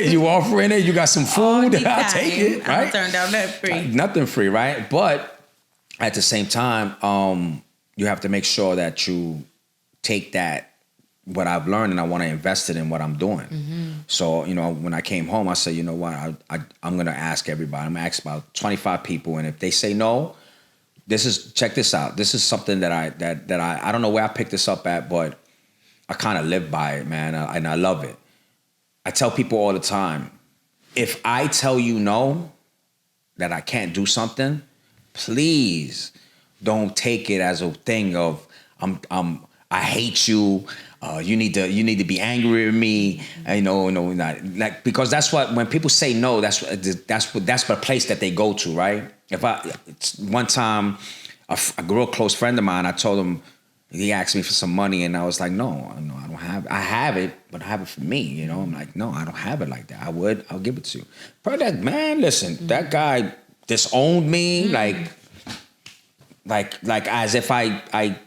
You offering it, you got some food, I'll take it. Right? I turned down that free. Nothing free, right? But at the same time, you have to make sure that you take what I've learned, and I want to invest it in what I'm doing. So, when I came home, I said, you know what, I'm going to ask everybody. I'm going to ask about 25 people. And if they say no, check this out. This is something that I don't know where I picked this up at, but I kind of live by it, man. And I love it. I tell people all the time, if I tell you no, that I can't do something, please don't take it as a thing of I hate you. You need to be angry with me. Not like, because that's what, when people say no, that's the place that they go to, right? One time, a real close friend of mine, I told him, he asked me for some money, and I was like, no, I don't have it. I have it, but I have it for me. I'm like, no, I don't have it like that. I'll give it to you. But that man, listen, that guy disowned me, like as if I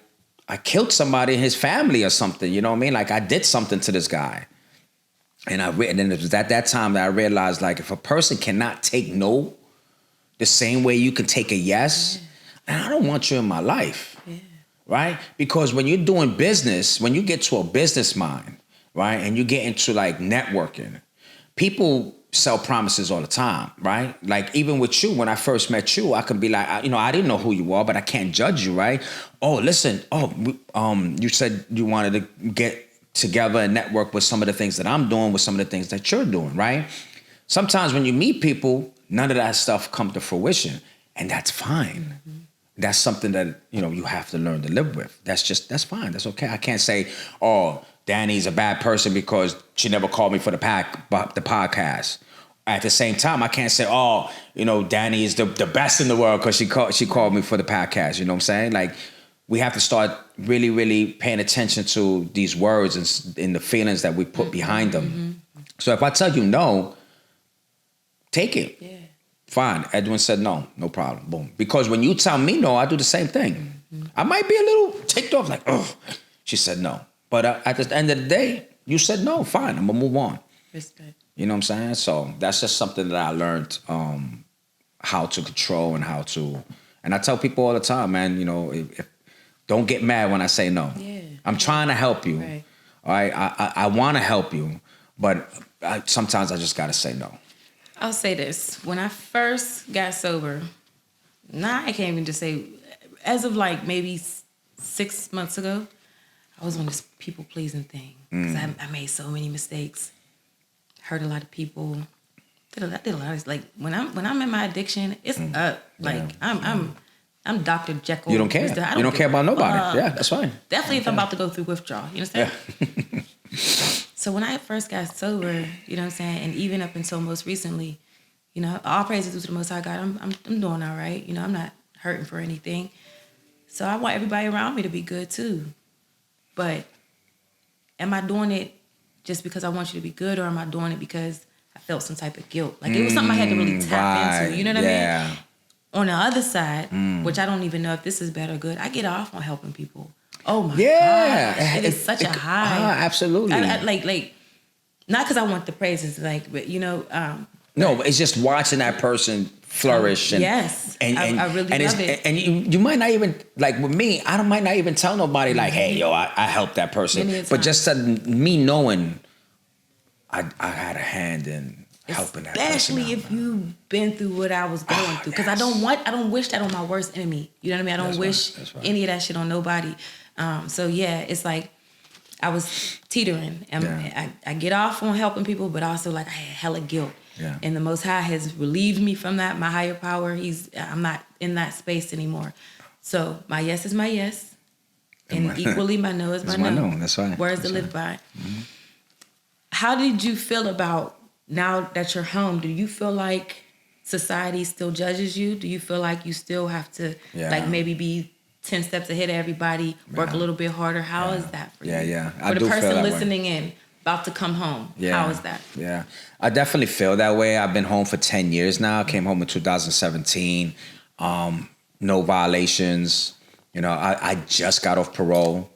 killed somebody in his family or something. You know what I mean? Like I did something to this guy. And then it was at that time that I realized, like, if a person cannot take no the same way you can take a yes, then I don't want you in my life. Yeah. Right? Because when you're doing business, when you get to a business mind, right, and you get into like networking, people sell promises all the time, right? Like even with you, when I first met you, I could be like, I didn't know who you are, but I can't judge you, right? Oh, listen, you said you wanted to get together and network with some of the things that I'm doing, with some of the things that you're doing, right? Sometimes when you meet people, none of that stuff comes to fruition, and that's fine. That's something that, you have to learn to live with. That's fine. That's okay. I can't say, oh, Danny's a bad person because she never called me for the podcast. At the same time, I can't say, oh, Danny is the best in the world because she called me for the podcast. You know what I'm saying? Like, we have to start really, really paying attention to these words and the feelings that we put behind them. So if I tell you no, take it. Yeah. Fine. Edwin said no problem. Boom. Because when you tell me no, I do the same thing. I might be a little ticked off, like, oh, she said no. But at the end of the day, you said no. Fine. I'm going to move on. Respect. You know what I'm saying? So that's just something that I learned how to control and how to. And I tell people all the time, man, you know, if don't get mad when I say no. Yeah. I'm trying to help you. Right. All right. I want to help you, but sometimes I just got to say no. I'll say this. When I first got sober, I can't even just say, as of like maybe 6 months ago, I was on this people-pleasing thing. Because I made so many mistakes. Hurt a lot of people. Did a lot of, like, when I'm in my addiction, it's up. Like, I'm Dr. Jekyll. You don't care. You don't care about nobody. Yeah, that's fine. Definitely if I'm about to go through withdrawal. You understand? Yeah. So when I first got sober, you know what I'm saying, and even up until most recently, you know, all praises to the Most High God. I'm doing all right. You know, I'm not hurting for anything. So I want everybody around me to be good too. But am I doing it just because I want you to be good, or am I doing it because I felt some type of guilt? Like, it was something I had to really tap into. You know what I mean? On the other side, which I don't even know if this is bad or good, I get off on helping people. Oh my God. It is such a high. Absolutely. Like, not because I want the praises, like, but you know. No, but it's just watching that person flourish. And, yes. And I really love it. And you might not even, like with me, might not even tell nobody like, hey, yo, I helped that person. But just me knowing I had a hand in helping that person. Especially if you've been through what I was going through. Because I don't wish that on my worst enemy. You know what I mean? I don't wish any of that shit on nobody. So yeah, it's like I was teetering. I get off on helping people, but also like I had hella guilt. Yeah. And the Most High has relieved me from that. My higher power, I'm not in that space anymore. So my yes is my yes. And equally my no is my no. That's right. Words to live by. Mm-hmm. How did you feel about, now that you're home, do you feel like society still judges you? Do you feel like you still have to like maybe be 10 steps ahead of everybody, work a little bit harder? How is that for you? Yeah. For the person listening in, about to come home, how is that? Yeah, I definitely feel that way. I've been home for 10 years now. I came home in 2017. No violations. You know, I just got off parole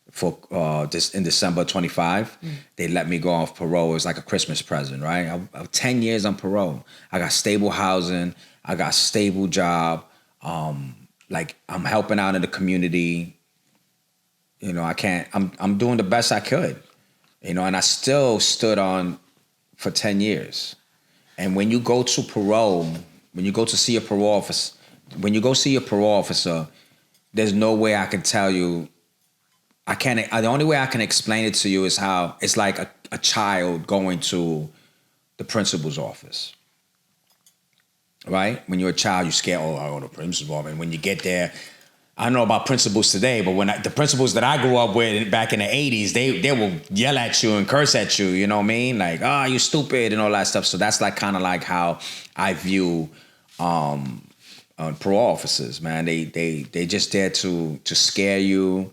for this in December 25. They let me go off parole. It was like a Christmas present, right? 10 years on parole. I got stable housing. I got a stable job. Like, I'm helping out in the community. You know, I'm doing the best I could. You know, and I still stood on for 10 years. And when you go to parole, when you go to see a parole officer, there's no way I can tell you. The only way I can explain it to you is how it's like a child going to the principal's office. Right? When you're a child, you're scared. Oh, I go to the principal's office. And when you get there, I don't know about principals today, but the principals that I grew up with back in the 80s, they will yell at you and curse at you, you know what I mean? Like, oh, you stupid and all that stuff. So that's like kind of like how I view parole officers, man. They just there to scare you.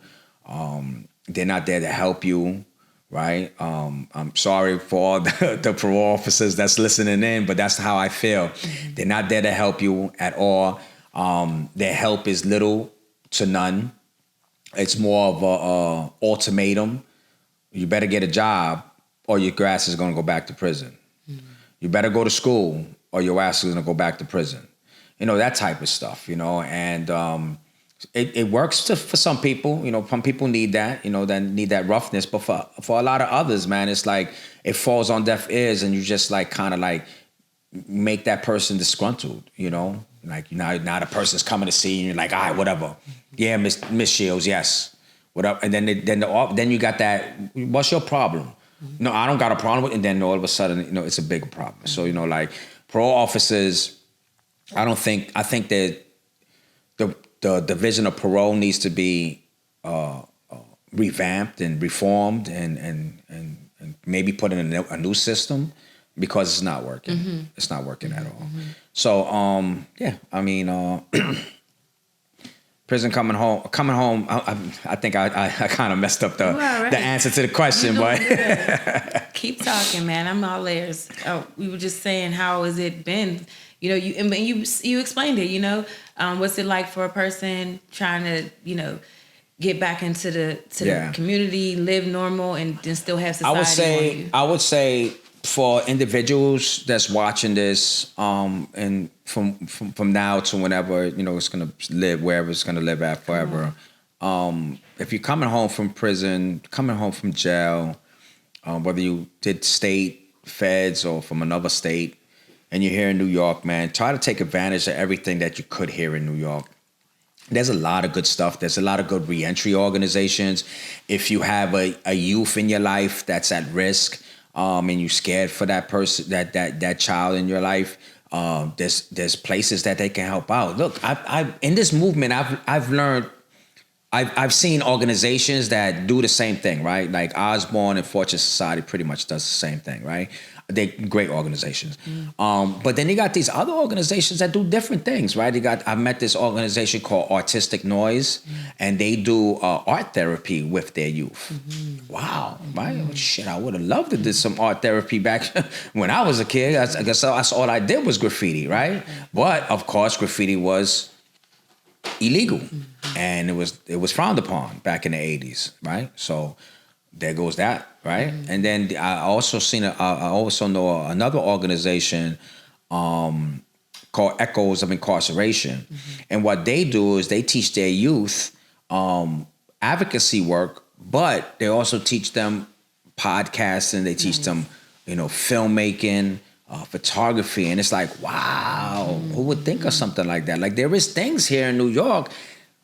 They're not there to help you, right? I'm sorry for all the parole officers that's listening in, but that's how I feel. They're not there to help you at all. Their help is little to none. It's more of a ultimatum. You better get a job or your ass is going to go back to prison. You better go to school or your ass is going to go back to prison. You know, that type of stuff, you know, and it works for some people. You know, some people need that, you know, that need that roughness. But for a lot of others, man, it's like it falls on deaf ears and you just like kind of like make that person disgruntled, you know? Like now the person's coming to see you and you're like, all right, whatever. Yeah, Miss Shields, yes. Whatever. And then you got that, what's your problem? No, I don't got a problem with it. And then all of a sudden, you know, it's a bigger problem. So, you know, like parole officers, I think that the division of parole needs to be revamped and reformed and maybe put in a new system because it's not working. It's not working at all. So, yeah, I mean, prison coming home. I think I kind of messed up the answer to the question, but keep talking, man. I'm all ears. Oh, we were just saying, how has it been? You know, you explained it. You know, what's it like for a person trying to, you know, get back into the community, live normal, and then still have society? I would say for individuals that's watching this, and from now to whenever, it's gonna live, wherever it's gonna live at forever. If you're coming home from prison, coming home from jail, whether you did state, feds, or from another state, and you're here in New York, man, try to take advantage of everything that you could here in New York. There's a lot of good stuff. There's a lot of good reentry organizations. If you have a youth in your life that's at risk, and you're scared for that person, that child in your life, there's places that they can help out. Look, I in this movement, I've learned. I've seen organizations that do the same thing, right? Like Osborne and Fortune Society pretty much does the same thing, right? They're great organizations. But then you got these other organizations that do different things, right? I met this organization called Artistic Noise, and they do art therapy with their youth. Wow, right? Oh, shit, I would have loved to do some art therapy back when I was a kid. I guess that's all I did was graffiti, right? But of course, graffiti was illegal, and it was frowned upon back in the 80s, right? So there goes that, right? And then I also know another organization called Echoes of Incarceration, and what they do is they teach their youth advocacy work, but they also teach them podcasting. They teach them, filmmaking, photography, and it's like, wow, who would think of something like that? Like, there is things here in New York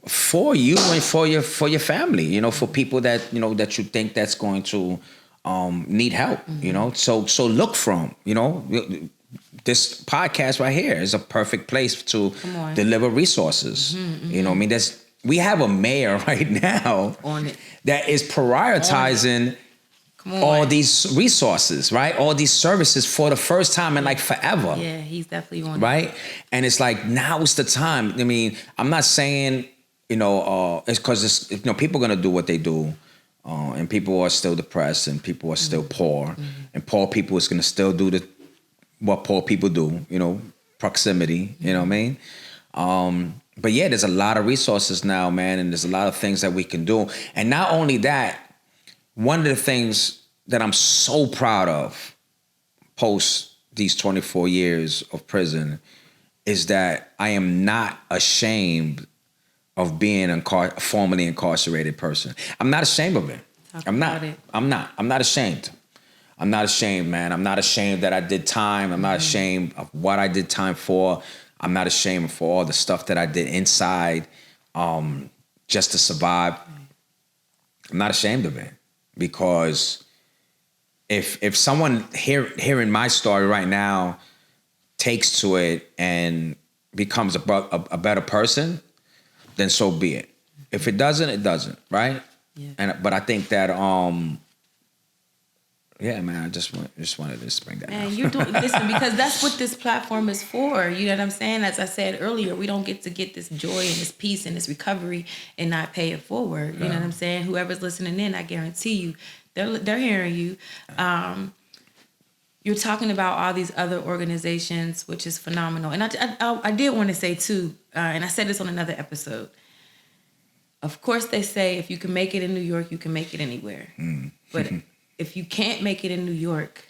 for you and for your family, for people that that you think that's going to need help, so look from, this podcast right here is a perfect place to deliver resources. We have a mayor right now on it that is prioritizing all these resources, right? All these services for the first time in like forever. Yeah, he's definitely on right? it. And it's like, now is the time. I mean, I'm not saying, it's because people are going to do what they do. And people are still depressed, and people are still poor. And poor people is going to still do what poor people do, proximity, you know what I mean? But yeah, there's a lot of resources now, man. And there's a lot of things that we can do. And not only that, one of the things that I'm so proud of post these 24 years of prison is that I am not ashamed of being a formerly incarcerated person. I'm not ashamed of it. I'm not ashamed. I'm not ashamed, man. I'm not ashamed that I did time. I'm not ashamed of what I did time for. I'm not ashamed for all the stuff that I did inside just to survive. I'm not ashamed of it. Because if someone hearing my story right now takes to it and becomes a better person, then so be it. If it doesn't, it doesn't, right? Yeah. But I think that man, I just wanted to bring that up. And listen, because that's what this platform is for. You know what I'm saying? As I said earlier, we don't get this joy and this peace and this recovery and not pay it forward. You know what I'm saying? Whoever's listening in, I guarantee you, they're hearing you. You're talking about all these other organizations, which is phenomenal. And I did want to say too, and I said this on another episode. Of course, they say if you can make it in New York, you can make it anywhere. But if you can't make it in New York,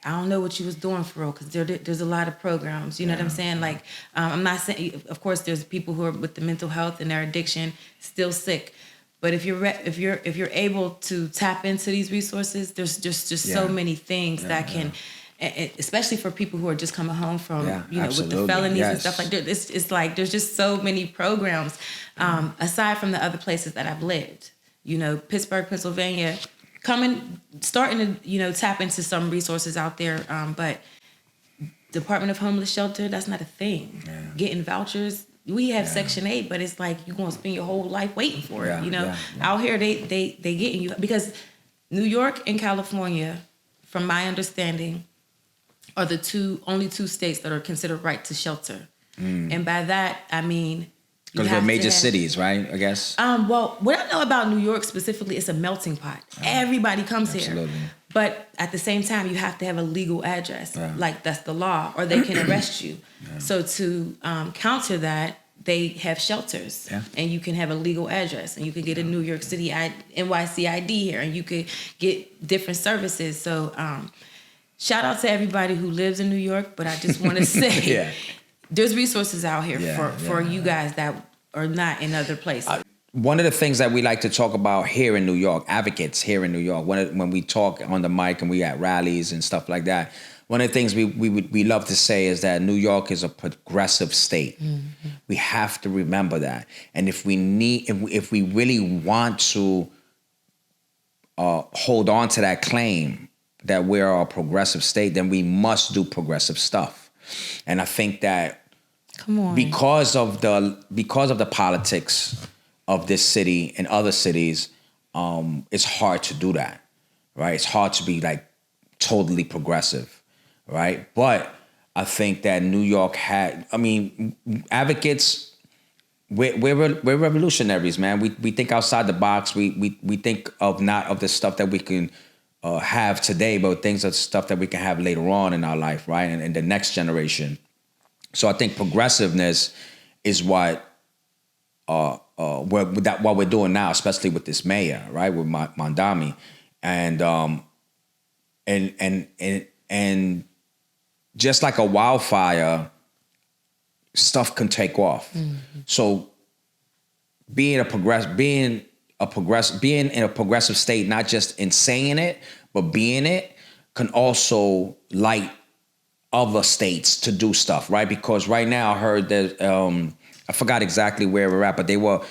I don't know what you was doing for real, because there's a lot of programs. You know what I'm saying? Like, I'm not saying, of course, there's people who are with the mental health and their addiction still sick. But if you're able to tap into these resources, there's just so many things that can, especially for people who are just coming home from with the felonies and stuff like that. It's like there's just so many programs aside from the other places that I've lived. Pittsburgh, Pennsylvania. Starting to tap into some resources out there, but Department of Homeless Shelter, that's not a thing. Yeah. Getting vouchers, we have Section 8, but it's like you're gonna spend your whole life waiting for it. Out here they getting you, because New York and California, from my understanding, are the only two states that are considered right to shelter, and by that I mean. Because they're major cities, right? I guess. Well, what I know about New York specifically, it's a melting pot. Everybody comes here. But at the same time, you have to have a legal address. Like, that's the law, or they can arrest you. So to counter that, they have shelters, Yeah. and you can have a legal address, and you can get a New York City NYC ID here, and you could get different services. So shout out to everybody who lives in New York, but I just want to say Yeah. there's resources out here Yeah, for you guys that are not in other places. One of the things that we like to talk about here in New York, advocates here in New York, when we talk on the mic and we at rallies and stuff like that, one of the things we love to say is that New York is a progressive state. Mm-hmm. We have to remember that. And if we really want to hold on to that claim that we're a progressive state, then we must do progressive stuff. And I think that because of the politics of this city and other cities, it's hard to do that, right? It's hard to be like totally progressive, right? But I think that New York advocates, we're revolutionaries, man. We think outside the box. We think of not of the stuff that we can have today, but things of stuff that we can have later on in our life, right? And the next generation. So I think progressiveness is what what we're doing now, especially with this mayor, right, with Mandami, and just like a wildfire, stuff can take off. Mm-hmm. So being in a progressive state, not just in saying it, but being it, can also light other states to do stuff, right? Because right now I heard that I forgot exactly where we're at, but they were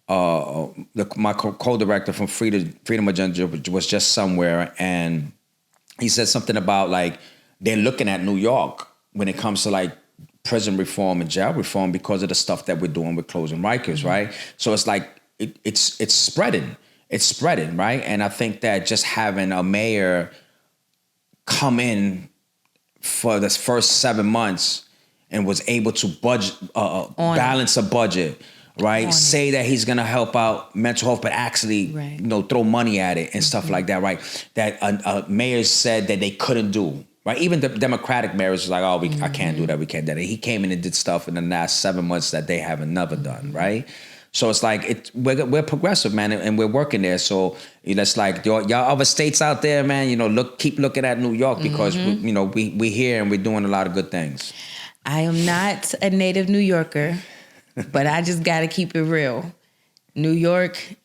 my co-director from Freedom Agenda was just somewhere, and he said something about like they're looking at New York when it comes to like prison reform and jail reform because of the stuff that we're doing with closing Rikers, mm-hmm. right? So it's like it's spreading, right? And I think that just having a mayor come in for the first 7 months and was able to balance a budget, right? Say that he's gonna help out mental health, but actually, throw money at it and mm-hmm. stuff like that, right? That mayors said that they couldn't do, right? Even the Democratic mayors was like, I can't do that, we can't do that. He came in and did stuff in the last 7 months that they haven't never done, right? So it's like we're progressive, man, and we're working there. So it's like y'all other states out there, man. Keep looking at New York because mm-hmm. we here and we're doing a lot of good things. I am not a native New Yorker, but I just got to keep it real. New York.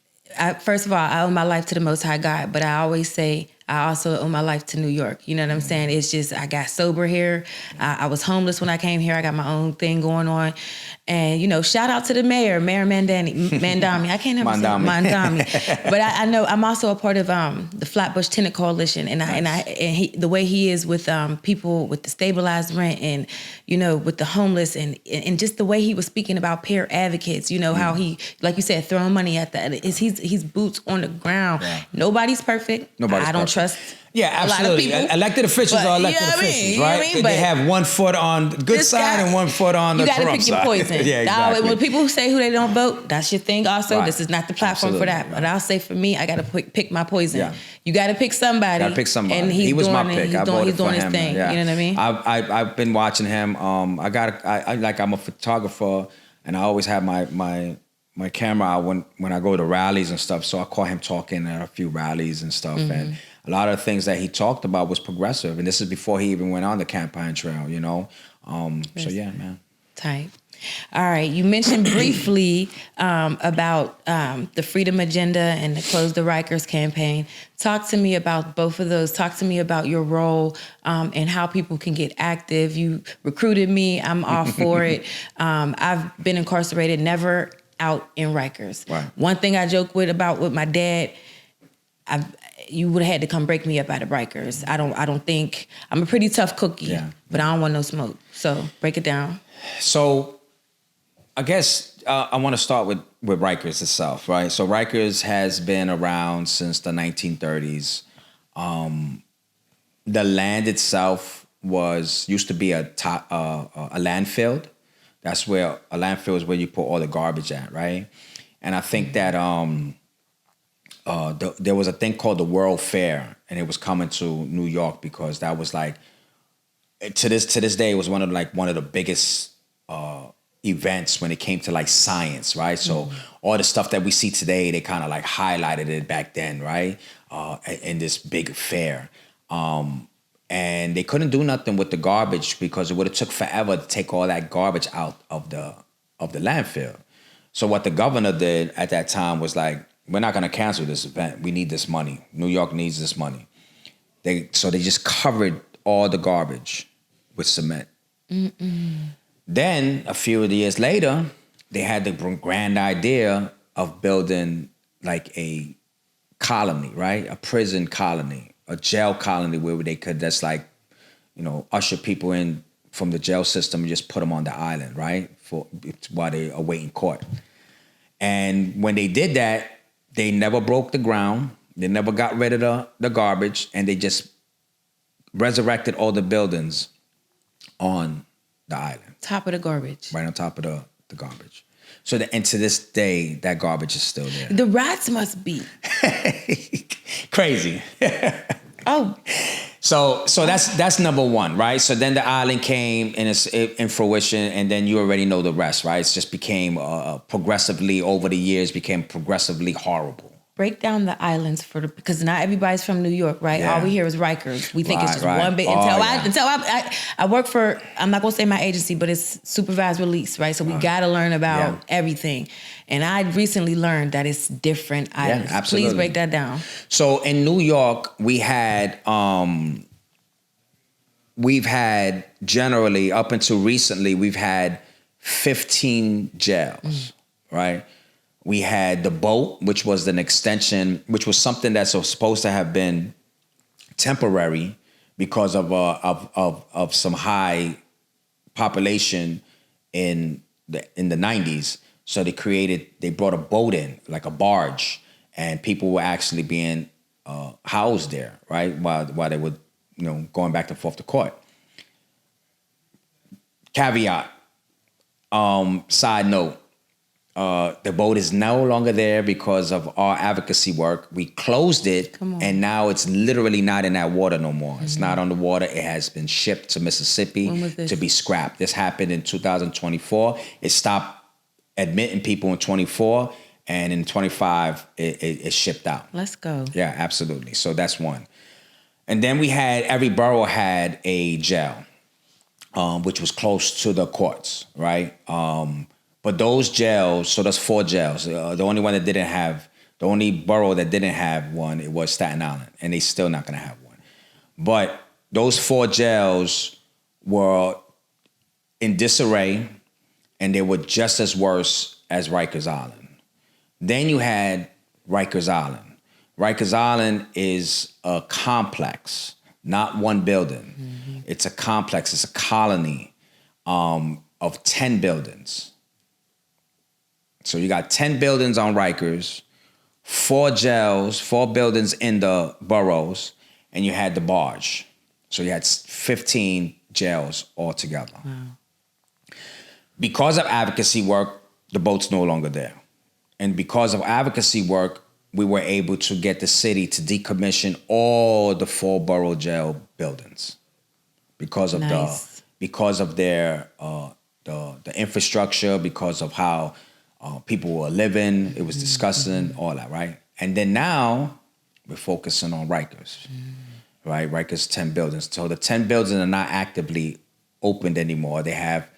First of all, I owe my life to the Most High God, but I always say I also owe my life to New York. You know what I'm saying? It's just I got sober here. I was homeless when I came here. I got my own thing going on. And, shout out to the mayor, Mayor Mandami. I can't ever say Mandami. But I know I'm also a part of the Flatbush Tenant Coalition. And the way he is with people with the stabilized rent and, with the homeless and just the way he was speaking about peer advocates, how he, like you said, throwing money at that. He's boots on the ground. Yeah. Nobody's perfect. I don't trust absolutely. A lot of people. Elected officials are elected officials, right? They have one foot on the good side and one foot on the corrupt side. You got to pick your poison. Yeah, exactly. When people say who they don't vote, that's your thing also. Right. This is not the platform for that. Right. But I'll say for me, I got to pick my poison. Yeah. You got to pick somebody. Got to pick somebody. And he was my pick. He's doing his thing. Yeah. You know what I mean? I've been watching him. I'm a photographer, and I always have my camera out when I go to rallies and stuff. So I caught him talking at a few rallies and stuff. Mm-hmm. And a lot of the things that he talked about was progressive. And this is before he even went on the campaign trail, So yeah, man. Tight. All right. You mentioned briefly about the Freedom Agenda and the Close the Rikers campaign. Talk to me about both of those. Talk to me about your role and how people can get active. You recruited me. I'm all for it. I've been incarcerated, never out in Rikers. Right. One thing I joke with my dad, you would have had to come break me up out of Rikers. I don't think I'm a pretty tough cookie, but I don't want no smoke. So break it down. So I guess I want to start with Rikers itself, right? So Rikers has been around since the 1930s. The land itself used to be a landfill. That's where a landfill is where you put all the garbage at, right? And I think that there was a thing called the World Fair, and it was coming to New York because that was like to this day it was one of the biggest events when it came to like science, right? So all the stuff that we see today, they kind of like highlighted it back then, right? In this big fair. And they couldn't do nothing with the garbage because it would have took forever to take all that garbage out of the landfill. So what the governor did at that time was like, we're not going to cancel this event. We need this money. New York needs this money. So they just covered all the garbage with cement. Then a few years later, they had the grand idea of building like a colony, right? A prison colony, a jail colony where they could just like, usher people in from the jail system and just put them on the island, right? While they awaiting court. And when they did that, they never broke the ground. They never got rid of the garbage, and they just resurrected all the buildings on the island. Top of the garbage. Right on top of the garbage. So and to this day, that garbage is still there. The rats must be crazy. Oh. So that's number one, right? So then the island came in fruition, and then you already know the rest, right? It just became progressively over the years became progressively horrible. Break down the islands because not everybody's from New York, right? Yeah. All we hear is Rikers. We think it's just right. one big. Until I work for, I'm not gonna say my agency, but it's supervised release, right? So we gotta learn about everything. And I recently learned that it's different islands. Yeah, absolutely. Please break that down. So in New York, we've had generally up until recently, we've had 15 jails, right? We had the boat, which was an extension, which was something that's supposed to have been temporary because of some high population in the 90s. So they brought a boat in, like a barge, and people were actually being housed there, right? While they were, going back and forth to court. Caveat, side note, the boat is no longer there because of our advocacy work. We closed it, and now it's literally not in that water no more. It's not on the water. It has been shipped to Mississippi to be scrapped. This happened in 2024. It stopped admitting people in 24, and in 25, it shipped out. Let's go. Yeah, absolutely. So that's one. And then every borough had a jail, which was close to the courts, right? But those jails, so that's 4 jails. The only borough that didn't have one, it was Staten Island, and they still not gonna have one. But those 4 jails were in disarray, and they were just as worse as Rikers Island. Then you had Rikers Island. Rikers Island is a complex, not one building. It's a complex, it's a colony of 10 buildings. So you got 10 buildings on Rikers, 4 jails, 4 buildings in the boroughs, and you had the barge. So you had 15 jails altogether. Wow. Because of advocacy work, the boat's no longer there. And because of advocacy work, we were able to get the city to decommission all the 4 borough jail buildings because of their the infrastructure, because of how people were living, it was discussing, all that, right? And then now we're focusing on Rikers, right? Rikers 10 buildings. So the 10 buildings are not actively opened anymore. They have,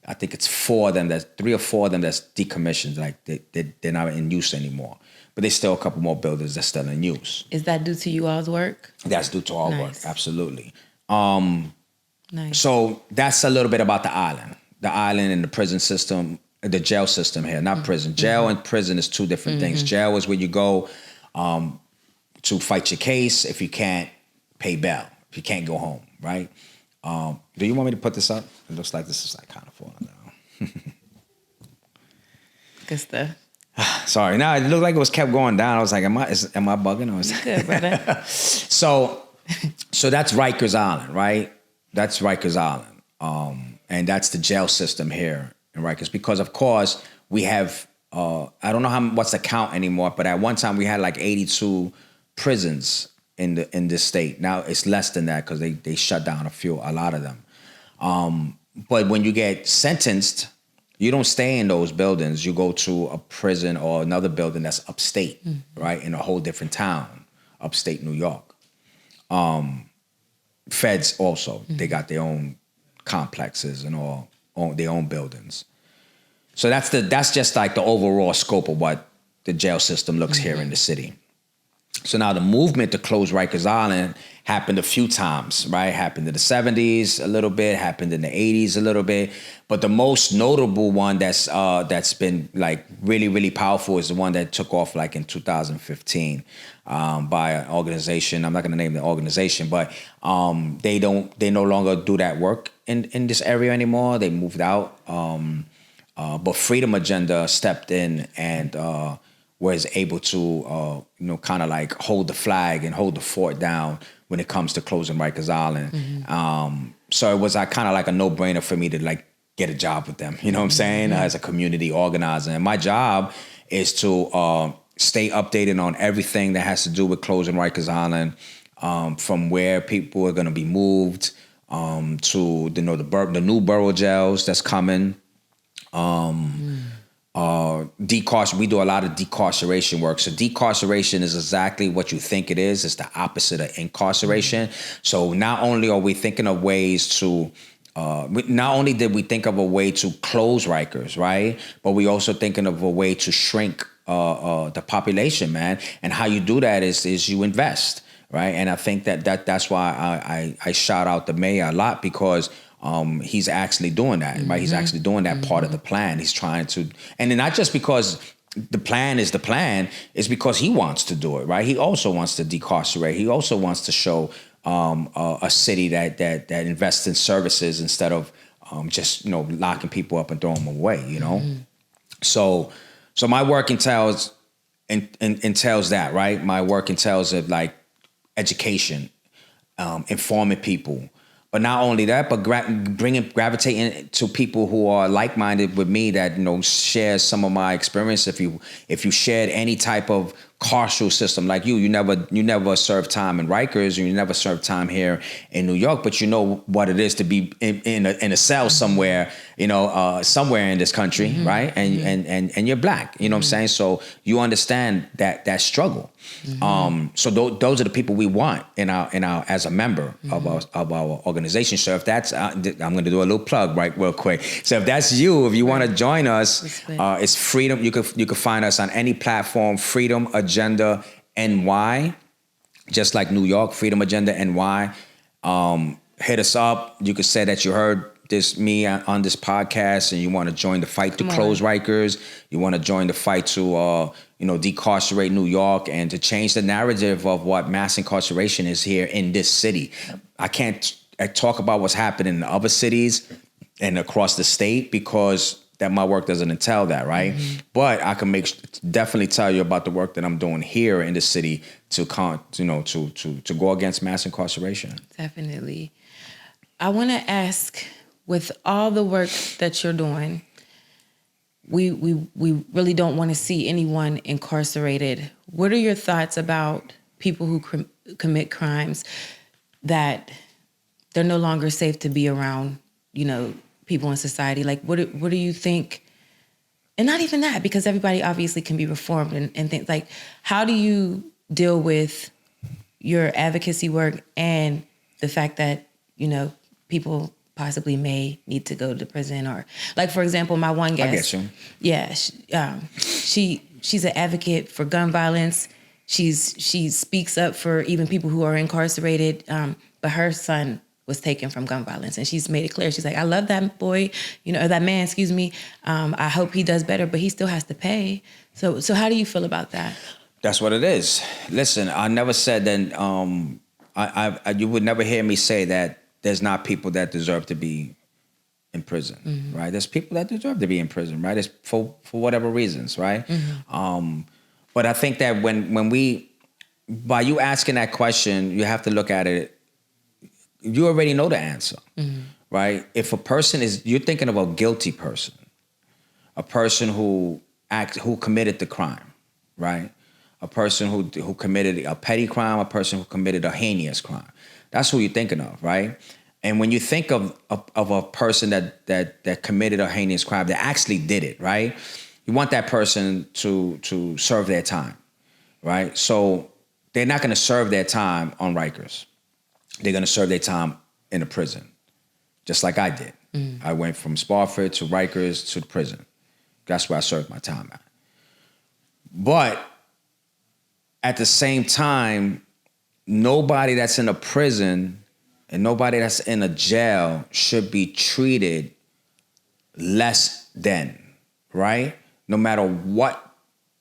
I think it's 4 of them, 3 or 4 of them that's decommissioned, like they're not in use anymore. But there's still a couple more buildings that's still in use. Is that due to you all's work? That's due to our work, absolutely. Nice. So that's a little bit about the island and the prison system, the jail system here, not prison. Jail and prison is 2 different things. Jail is where you go to fight your case if you can't pay bail, if you can't go home, right? Do you want me to put this up? It looks like this is like kind of falling down. Good stuff. Sorry, no, it looked like it was kept going down. I was like, am I bugging? Or is good, brother. So that's Rikers Island, right? That's Rikers Island. And that's the jail system here in Rikers. Because, of course, we have, I don't know what's the count anymore, but at one time we had like 82 prisons in this state. Now it's less than that because they shut down a lot of them. But when you get sentenced you don't stay in those buildings. You go to a prison or another building that's upstate, right, in a whole different town, upstate New York. Feds also, they got their own complexes and their own buildings. So that's just like the overall scope of what the jail system looks here in the city. So now the movement to close Rikers Island happened a few times, right? Happened in the 70s a little bit, happened in the 80s a little bit. But the most notable one that's been like really, really powerful is the one that took off like in 2015 by an organization. I'm not going to name the organization, but they no longer do that work in this area anymore. They moved out. But Freedom Agenda stepped in and was able to, kind of like hold the flag and hold the fort down when it comes to closing Rikers Island. So it was kind of like a no-brainer for me to like get a job with them. You know what I'm saying? As a community organizer. And my job is to stay updated on everything that has to do with closing Rikers Island, from where people are going to be moved to the new borough jails that's coming. We do a lot of decarceration work. So decarceration is exactly what you think it is. It's the opposite of incarceration. So not only are we thinking of ways to, not only did we think of a way to close Rikers, right? But we also thinking of a way to shrink the population, man. And how you do that is you invest, right? And I think that's why I shout out the mayor a lot, because he's actually doing that, right? He's actually doing that part of the plan. He's trying to, and then not just because the plan is the plan, it's because he wants to do it, right? He also wants to decarcerate. He also wants to show a city that invests in services instead of just locking people up and throwing them away, So my work entails that, right? My work entails of like education, informing people. But not only that, but gravitating to people who are like-minded with me that share some of my experience. If you shared any type of carceral system like you never served time in Rikers, and you never served time here in New York, but you know what it is to be in a cell somewhere, somewhere in this country, right? And you're black, you know what I'm saying? So you understand that struggle. So those are the people we want in our as a member of our organization. So if that's I'm going to do a little plug real quick. So if that's you, if you want to join us, it's Freedom. You could find us on any platform. Freedom Agenda NY, just like New York. Freedom Agenda NY. Hit us up. You could say that you heard me on this podcast and you want to join the fight to close Rikers. You want to join the fight to decarcerate New York and to change the narrative of what mass incarceration is here in this city. I can't talk about what's happening in other cities and across the state because that my work doesn't entail that, right? But I can definitely tell you about the work that I'm doing here in the city to go against mass incarceration. Definitely. I want to ask, with all the work that you're doing, we really don't want to see anyone incarcerated. What are your thoughts about people who commit crimes that they're no longer safe to be around, people in society? Like, what do you think? And not even that, because everybody obviously can be reformed and things like, how do you deal with your advocacy work and the fact that, people possibly may need to go to prison? Or like, for example, my one guest. I get you. Yeah. She's an advocate for gun violence. She speaks up for even people who are incarcerated. But her son was taken from gun violence, and she's made it clear. She's like, I love that boy, or that man, excuse me. I hope he does better, but he still has to pay. So how do you feel about that? That's what it is. Listen, I never said that. You would never hear me say that there's not people that deserve to be in prison, right? There's people that deserve to be in prison, right? It's for whatever reasons, right? But I think that when by you asking that question, you have to look at it. You already know the answer, right? If a person you're thinking of a guilty person, a person who committed the crime, right? A person who committed a petty crime, a person who committed a heinous crime. That's who you're thinking of, right? And when you think of a person that committed a heinous crime, that actually did it, right? You want that person to serve their time, right? So they're not going to serve their time on Rikers. They're going to serve their time in a prison, just like I did. I went from Spofford to Rikers to the prison. That's where I served my time at. But at the same time, nobody that's in a prison and nobody that's in a jail should be treated less than, right? No matter what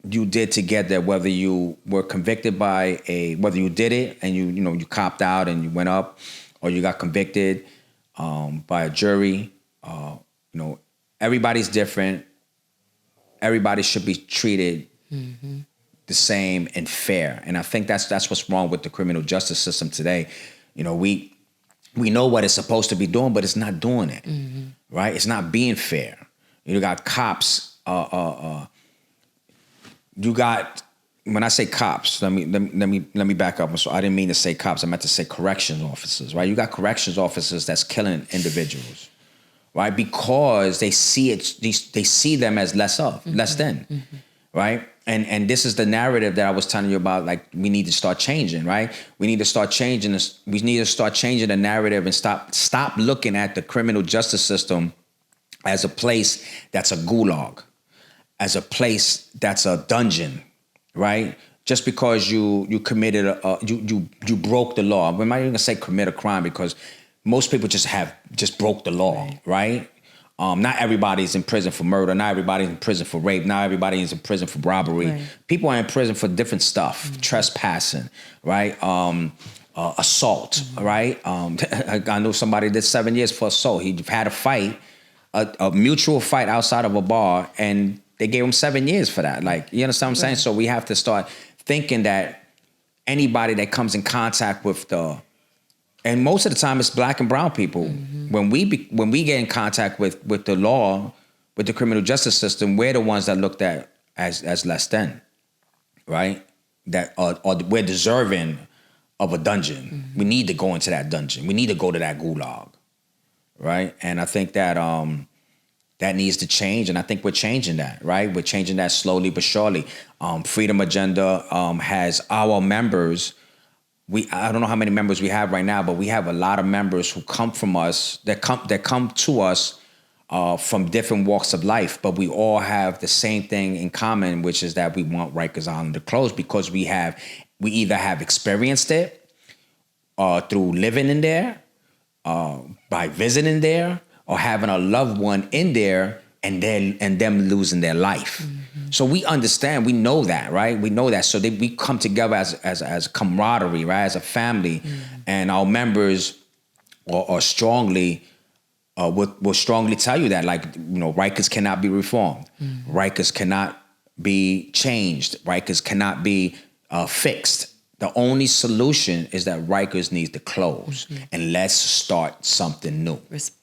you did to get there, whether you were convicted by whether you did it and you copped out and you went up, or you got convicted by a jury. Everybody's different. Everybody should be treated the same and fair. And I think that's what's wrong with the criminal justice system today. We know what it's supposed to be doing, but it's not doing it, right? It's not being fair. You got cops. You got, when I say cops, let me back up. So I didn't mean to say cops. I meant to say corrections officers, right? You got corrections officers that's killing individuals, right? Because they see it. They see them as less than, right? And this is the narrative that I was telling you about. Like, we need to start changing, right? We need to start changing this. We need to start changing the narrative and stop looking at the criminal justice system as a place that's a gulag, as a place that's a dungeon, right? Just because you committed you broke the law. I'm not even gonna say commit a crime, because most people just broke the law, right? Not everybody's in prison for murder. Not everybody's in prison for rape. Not everybody is in prison for robbery. Right. People are in prison for different stuff, trespassing, right? Assault, right? I know somebody did 7 years for assault. He had a fight, a mutual fight outside of a bar, and they gave him 7 years for that. Like, you understand what I'm saying? So we have to start thinking that anybody that comes in contact with and most of the time it's black and brown people. When we get in contact with the law, with the criminal justice system, we're the ones that looked at as less than, right? That or we're deserving of a dungeon. We need to go into that dungeon. We need to go to that gulag, right? And I think that that needs to change, and I think we're changing that, right? We're changing that slowly but surely. Freedom Agenda has our members. I don't know how many members we have right now, but we have a lot of members who come from us, that come to us from different walks of life, but we all have the same thing in common, which is that we want Rikers Island to close, because we either have experienced it through living in there, by visiting there, or having a loved one in there and them losing their life. So we understand, we know that, right? We know that. So we come together as camaraderie, right? As a family, and our members are strongly will strongly tell you that, like, Rikers cannot be reformed, Rikers cannot be changed, Rikers cannot be fixed. The only solution is that Rikers needs to close, and let's start something new.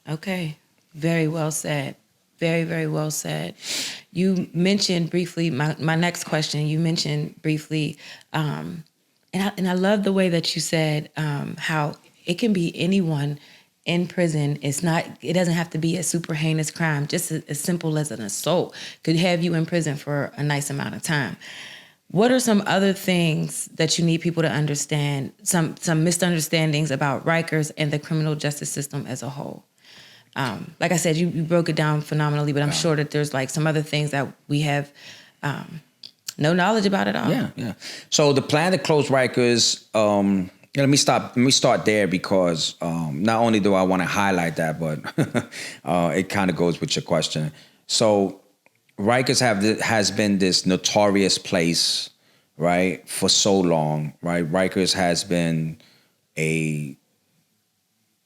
Okay, very well said. Very, very well said. You mentioned briefly, my next question, you mentioned briefly, and I love the way that you said how it can be anyone in prison. It doesn't have to be a super heinous crime. Just as simple as an assault could have you in prison for a nice amount of time. What are some other things that you need people to understand, some misunderstandings about Rikers and the criminal justice system as a whole? Like I said, you broke it down phenomenally, but I'm sure that there's like some other things that we have no knowledge about at all. Yeah. So the plan to close Rikers, let me start there, because not only do I want to highlight that, but it kind of goes with your question. So Rikers has been this notorious place, right, for so long, right? Rikers has been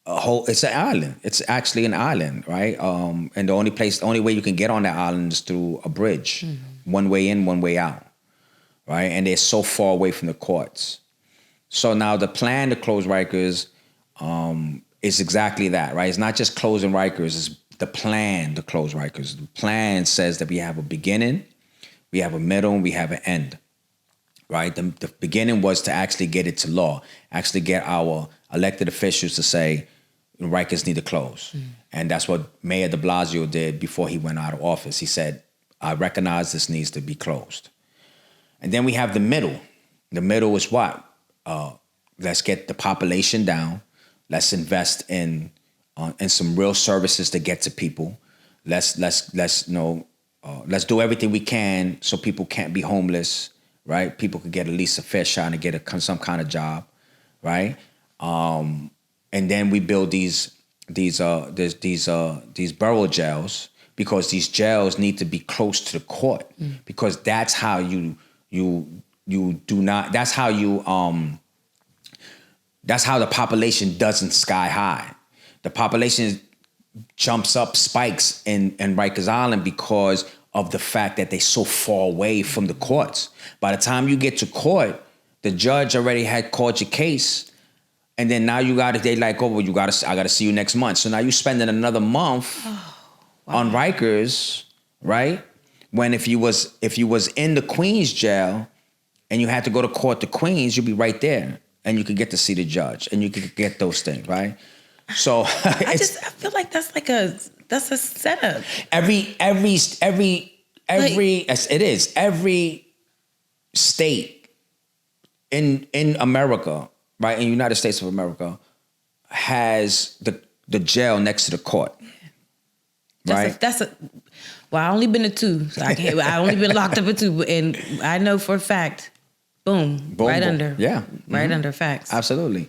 it's an island. It's actually an island, right? And the only way you can get on that island is through a bridge, one way in, one way out, right? And they're so far away from the courts. So now the plan to close Rikers is exactly that, right? It's not just closing Rikers, it's the plan to close Rikers. The plan says that we have a beginning, we have a middle, and we have an end, right? The beginning was to actually get it to law, actually get our elected officials to say, Rikers need to close. And that's what Mayor de Blasio did before he went out of office. He said, I recognize this needs to be closed. And then we have the middle. The middle is what? Let's get the population down. Let's invest in some real services to get to people. Let's do everything we can so people can't be homeless, right? People could get at least a fair shot and get some kind of job, right? And then we build these borough jails, because these jails need to be close to the court, because that's how that's how the population doesn't sky high. The population jumps up spikes in Rikers Island because of the fact that they're so far away from the courts. By the time you get to court, the judge already had called your case, and then now they like, oh, well, I gotta see you next month. So now you're spending another month on Rikers, right? When if you was in the Queens jail and you had to go to court to Queens, you'd be right there, and you could get to see the judge, and you could get those things, right? So I feel like that's a setup. Every state in America, right, in United States of America, has the jail next to the court. Right. Well, I only been to 2, so I can't. I only been locked up at 2, and I know for a fact. Boom, right under. Yeah, right under facts. Absolutely.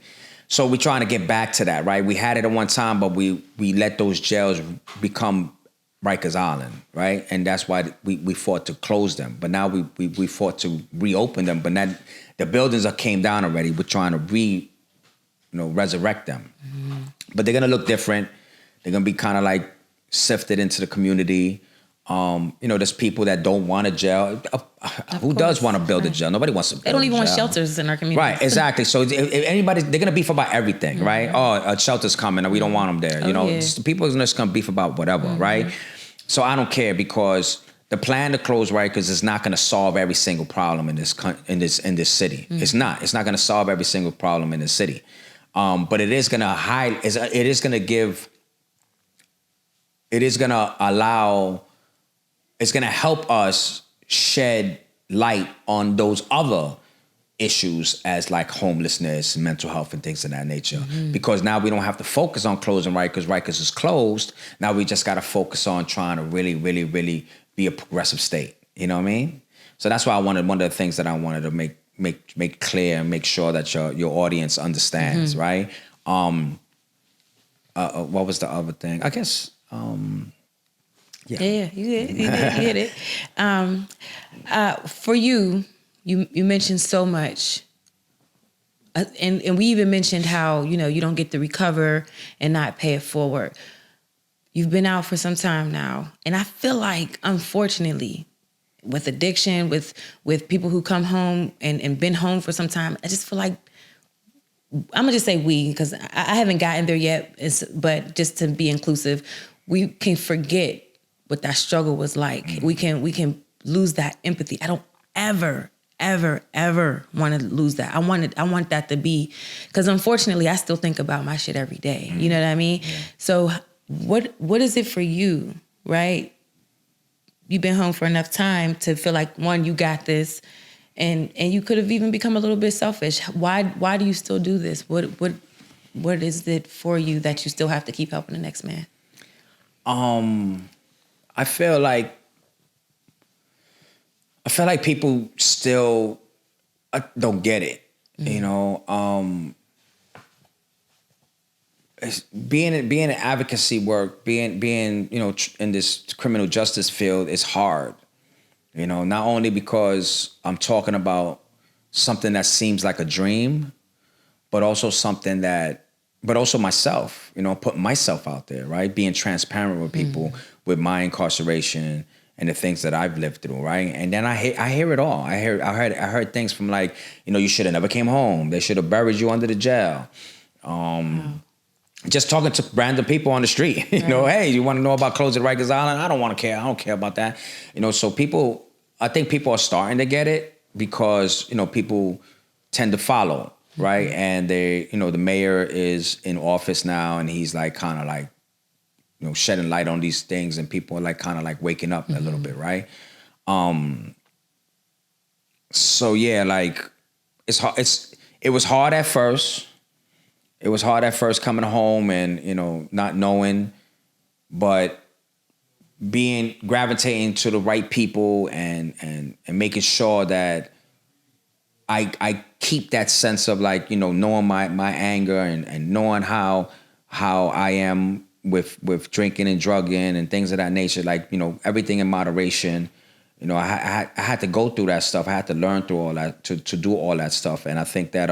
So we're trying to get back to that, right? We had it at one time, but we let those jails become Rikers Island, right? And that's why we fought to close them. But now we fought to reopen them. But now the buildings came down already. We're trying to resurrect them. But they're gonna look different. They're gonna be kind of like sifted into the community. There's people that don't want a jail. Who does want to build a jail? Nobody wants to build a jail. They don't even want shelters in our community. Right, exactly. So if anybody, they're going to beef about everything, right? Oh, a shelter's coming and we don't want them there. People are just going to beef about whatever, right? So I don't care, because the plan to close Rikers is not going to solve every single problem in this city. It's not. It's not going to solve every single problem in the city. But it is going to it's going to help us shed light on those other issues, as like homelessness, mental health, and things of that nature. Because now we don't have to focus on closing Rikers. Rikers is closed. Now we just got to focus on trying to really, really, really be a progressive state. You know what I mean? So that's why one of the things that I wanted to make clear and make sure that your audience understands, right? What was the other thing? I guess. Yeah, you hit it. For you mentioned so much, and we even mentioned how you don't get to recover and not pay it forward. You've been out for some time now, and I feel like, unfortunately, with addiction, with people who come home and been home for some time, I just feel like, I'm gonna just say we, because I haven't gotten there yet. But just to be inclusive, we can forget what that struggle was like. We can lose that empathy. I don't ever want to lose that. I want that to be, because unfortunately I still think about my shit every day. You know what I mean? Yeah. So what is it for you, right? You've been home for enough time to feel like, one, you got this, and you could have even become a little bit selfish. Why do you still do this? What is it for you that you still have to keep helping the next man? I feel like people still don't get it. Being in advocacy work, being in this criminal justice field is hard. Not only because I'm talking about something that seems like a dream, but also myself, putting myself out there, right? Being transparent with people, with my incarceration and the things that I've lived through, right? And then I hear it all. I heard things from like, you should have never came home. They should have buried you under the jail. Just talking to random people on the street, hey, you want to know about closing Rikers Island? I don't want to care. I don't care about that. So I think people are starting to get it, because, people tend to follow. right? And they, the mayor is in office now, and he's like kind of like, shedding light on these things, and people are like kind of like waking up a little bit, right? So yeah, like it's hard. It was hard at first. It was hard at first coming home and not knowing, but gravitating to the right people and making sure that I keep that sense of like knowing my anger and knowing how I am with drinking and drugging and things of that nature, like everything in moderation. I had to go through that stuff. I had to learn through all that to do all that stuff, and I think that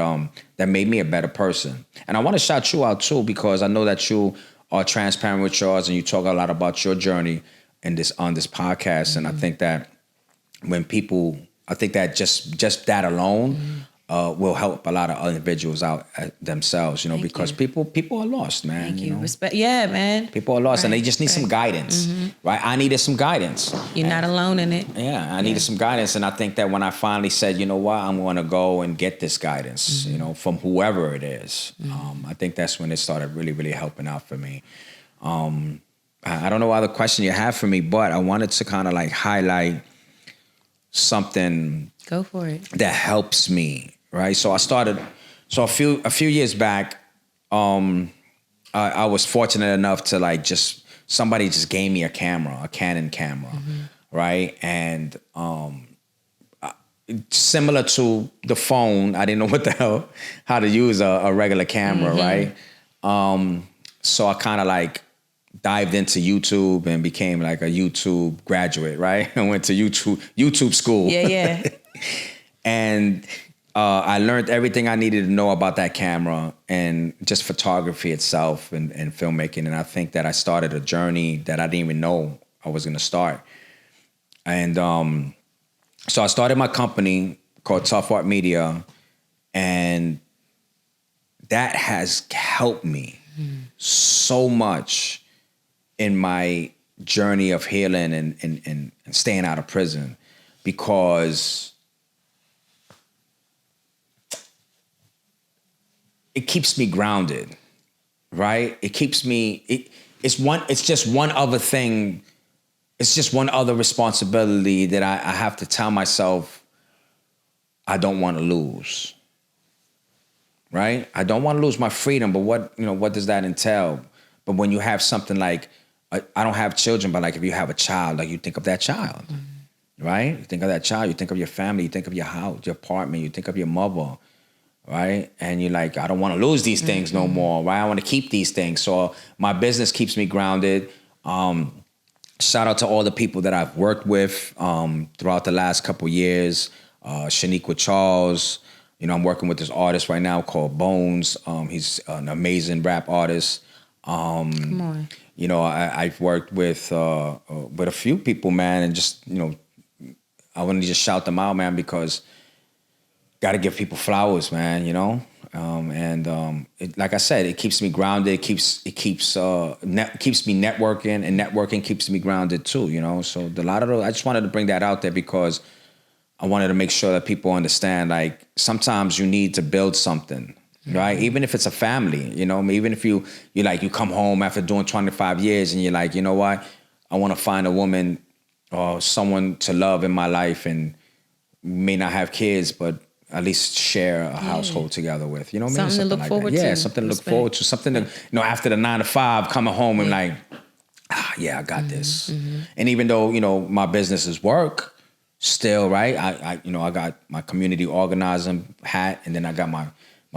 that made me a better person. And I want to shout you out too, because I know that you are transparent with yours and you talk a lot about your journey on this podcast. And I think that I think that just that alone will help a lot of individuals out themselves, because people are lost, man. Thank you. Respect. Yeah, man. People are lost, and they just need some guidance, right? I needed some guidance. You're not alone in it. Yeah, I needed some guidance, and I think that when I finally said, you know what, I'm going to go and get this guidance, from whoever it is, I think that's when it started really, really helping out for me. I don't know what other question you have for me, but I wanted to kind of like highlight something. Go for it. That helps me, right? So a few years back, I was fortunate enough to like somebody just gave me a Canon camera, right? And similar to the phone, I didn't know how to use a regular camera, right? So I kind of like dived into YouTube and became like a YouTube graduate, right? I went to YouTube school. Yeah. And I learned everything I needed to know about that camera and just photography itself and filmmaking. And I think that I started a journey that I didn't even know I was going to start. And so I started my company called Tuff Art Media, and that has helped me so much in my journey of healing and staying out of prison, because it keeps me grounded, right? It keeps me, it's just one other thing. It's just one other responsibility that I have to tell myself I don't want to lose, right? I don't want to lose my freedom, but what does that entail? But when you have something like, I don't have children, but like if you have a child, like you think of that child, right? You think of that child, you think of your family, you think of your house, your apartment, you think of your mother, right? And you're like, I don't want to lose these things no more, right? I want to keep these things. So my business keeps me grounded. Shout out to all the people that I've worked with throughout the last couple years. Shaniqua Charles, I'm working with this artist right now called Bones. He's an amazing rap artist. Come on. I've worked with a few people, man, and just, I want to just shout them out, man, because got to give people flowers, man, like I said, it keeps me grounded. It keeps me networking, and networking keeps me grounded too, So I just wanted to bring that out there because I wanted to make sure that people understand, like, sometimes you need to build something, right? Even if it's a family, even if you come home after doing 25 years and you're like, you know what? I want to find a woman or someone to love in my life, and may not have kids, but at least share a household together with, what I mean? Something to look forward to. Yeah, something to look forward to. Something to, after the 9 to 5, coming home and like, I got this. And even though, my business is work, still, right? I got my community organizing hat, and then I got my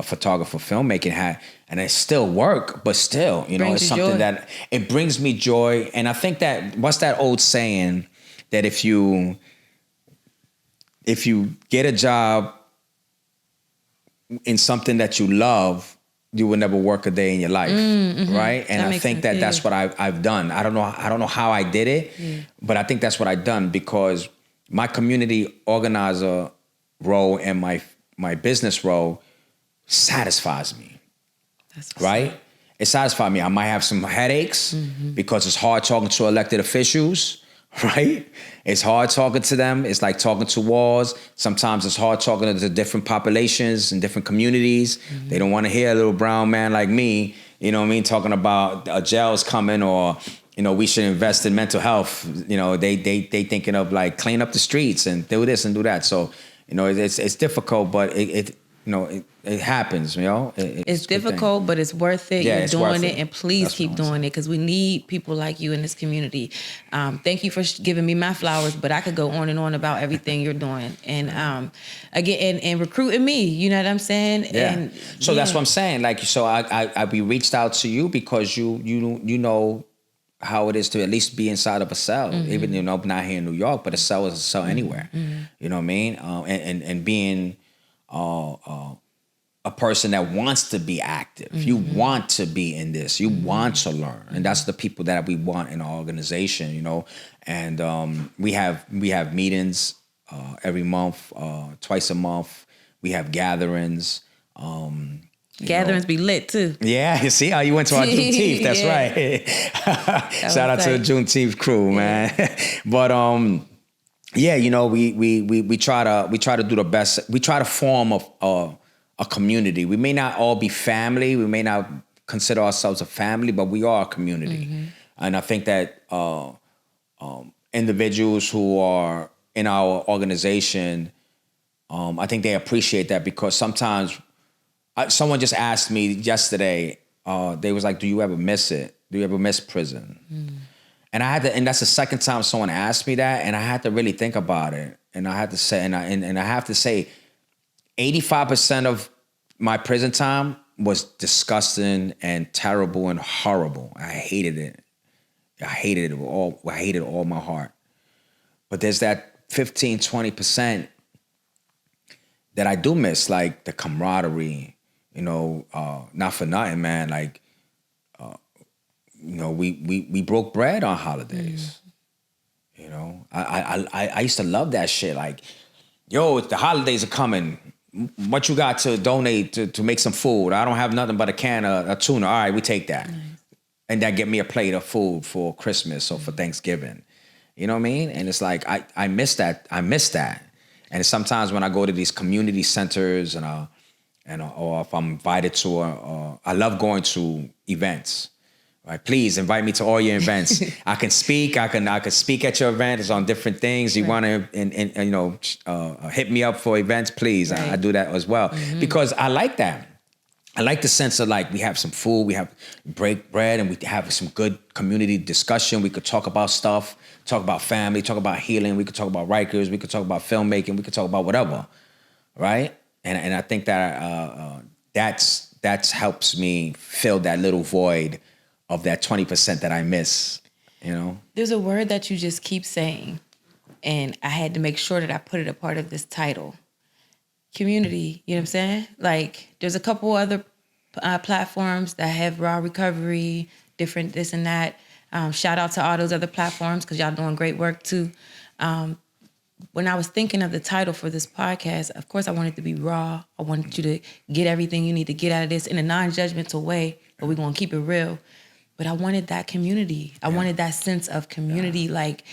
photographer filmmaking hat, and it's still work, but still, it's something that it brings me joy. And I think that, what's that old saying, that if you get a job in something that you love, you will never work a day in your life, right? And I think that that's what I've done. I don't know how I did it, but I think that's what I've done, because my community organizer role and my business role satisfies me, right? It satisfies me. I might have some headaches because it's hard talking to elected officials, right? It's hard talking to them. It's like talking to walls. Sometimes it's hard talking to different populations and different communities. Mm-hmm. They don't want to hear a little brown man like me, you know what I mean, talking about a jail's coming, or, you know, we should invest in mental health. You know, they thinking of like clean up the streets and do this and do that. So, you know, it's difficult, but it happens, you know. It's difficult, but it's worth it. Yeah, You're doing it, and please keep doing it, because we need people like you in this community. Thank you for giving me my flowers, but I could go on and on about everything you're doing, and again, and recruiting me. You know what I'm saying? Yeah. And, so that's what I'm saying. Like, so we reached out to you because you know how it is to at least be inside of a cell, even, you know, not here in New York, but a cell is a cell anywhere. You know what I mean? And being a person that wants to be active. You want to be in this. You want to learn. And that's the people that we want in our organization, you know. And we have meetings every month, twice a month. We have gatherings. Gatherings be lit too. Yeah, you see how you went to our Juneteenth. That's right. Shout out to the Juneteenth crew, man. But yeah, you know, we try to do the best. We try to form a community. We may not all be family. We may not consider ourselves a family, but we are a community. And I think that individuals who are in our organization, I think they appreciate that, because sometimes someone just asked me yesterday, they was like, do you ever miss it? Do you ever miss prison? And and that's the second time someone asked me that, and I had to really think about it. And I had to say, and I have to say, 85% of my prison time was disgusting and terrible and horrible. I hated it. I hated it all my heart. But there's that 15, 20% that I do miss, like the camaraderie, you know, not for nothing, man. Like, you know, we broke bread on holidays. You know, I used to love that shit. Like, yo, the holidays are coming. What you got to donate to make some food? I don't have nothing but a can of tuna. All right, we take that. Nice. And that get me a plate of food for Christmas or for Thanksgiving. You know what I mean? And it's like, I miss that. I miss that. And sometimes when I go to these community centers or if I'm invited to, I love going to events. Right? Please invite me to all your events. I can speak. I can speak at your event. It's on different things. You want to, and you know, hit me up for events, please. Right. I do that as well because I like that. I like the sense of like we have some food, we have break bread, and we have some good community discussion. We could talk about stuff, talk about family, talk about healing. We could talk about Rikers. We could talk about filmmaking. We could talk about whatever, right? And I think that that's helps me fill that little void of that 20% that I miss, you know? There's a word that you just keep saying, and I had to make sure that I put it a part of this title. Community, you know what I'm saying? Like, there's a couple other platforms that have raw recovery, different this and that. Shout out to all those other platforms because y'all doing great work too. When I was thinking of the title for this podcast, of course I wanted it to be raw. I wanted you to get everything you need to get out of this in a non-judgmental way, but we're going to keep it real. But I wanted that community. I wanted that sense of community. Like,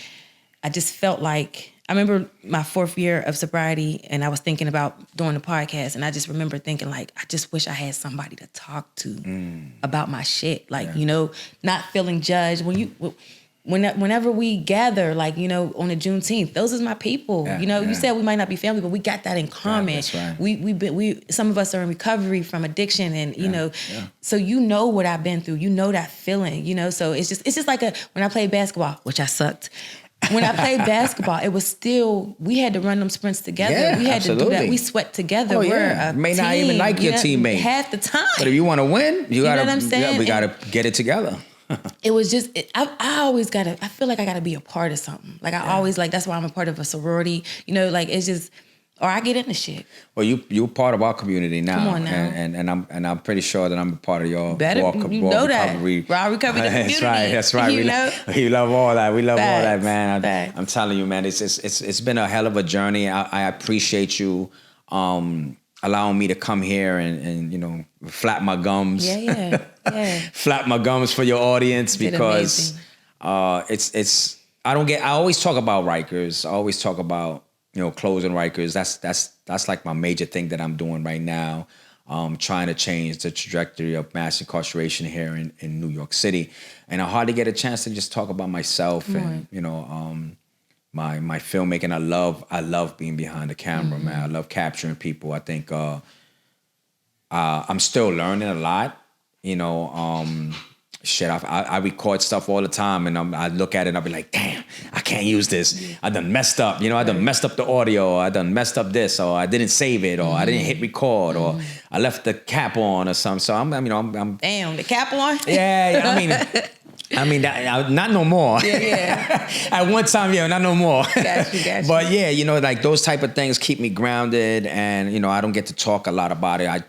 I just felt like, I remember my 4th year of sobriety and I was thinking about doing the podcast, and I just remember thinking like, I just wish I had somebody to talk to about my shit. Like, you know, not feeling judged. Whenever we gather, like, you know, on the Juneteenth, those is my people. You know, you said we might not be family, but we got that in common. That's right. We some of us are in recovery from addiction, and you know, so you know what I've been through. You know that feeling. You know, so it's just like when I played basketball, which I sucked. When I played basketball, it was still, we had to run them sprints together. Yeah, we had absolutely. to do that. We sweat together. Oh, We're yeah. a May team, not even like your teammate half the time. But if you want to win, you gotta. Know what I'm saying? We gotta get it together. It was just, I always gotta, I feel like I gotta be a part of something. Like I always, like, that's why I'm a part of a sorority. You know, like it's just, or I get into shit. Well, you're part of our community now. Come on now. And I'm pretty sure that I'm a part of your Better, you know recovery. That. Raw recovery the community. That's right. We love all that. We love all that, man. Facts. I'm telling you, man, it's been a hell of a journey. I appreciate you allowing me to come here and you know, flap my gums. Yeah. Flap my gums for your audience because it's I always talk about Rikers. I always talk about, closing Rikers. That's like my major thing that I'm doing right now. Trying to change the trajectory of mass incarceration here in New York City. And I hardly get a chance to just talk about myself and, my filmmaking. I love being behind the camera, man. I love capturing people. I think I'm still learning a lot, shit, I record stuff all the time, and I look at it and I'll be like, damn, I can't use this. Yeah. I done messed up, I done messed up the audio, or I done messed up this, or I didn't save it, or I didn't hit record, or I left the cap on or something. So I'm damn, the cap on? Yeah, not no more. Yeah. At one time, not no more. Got you. But yeah, like those type of things keep me grounded, and I don't get to talk a lot about it. I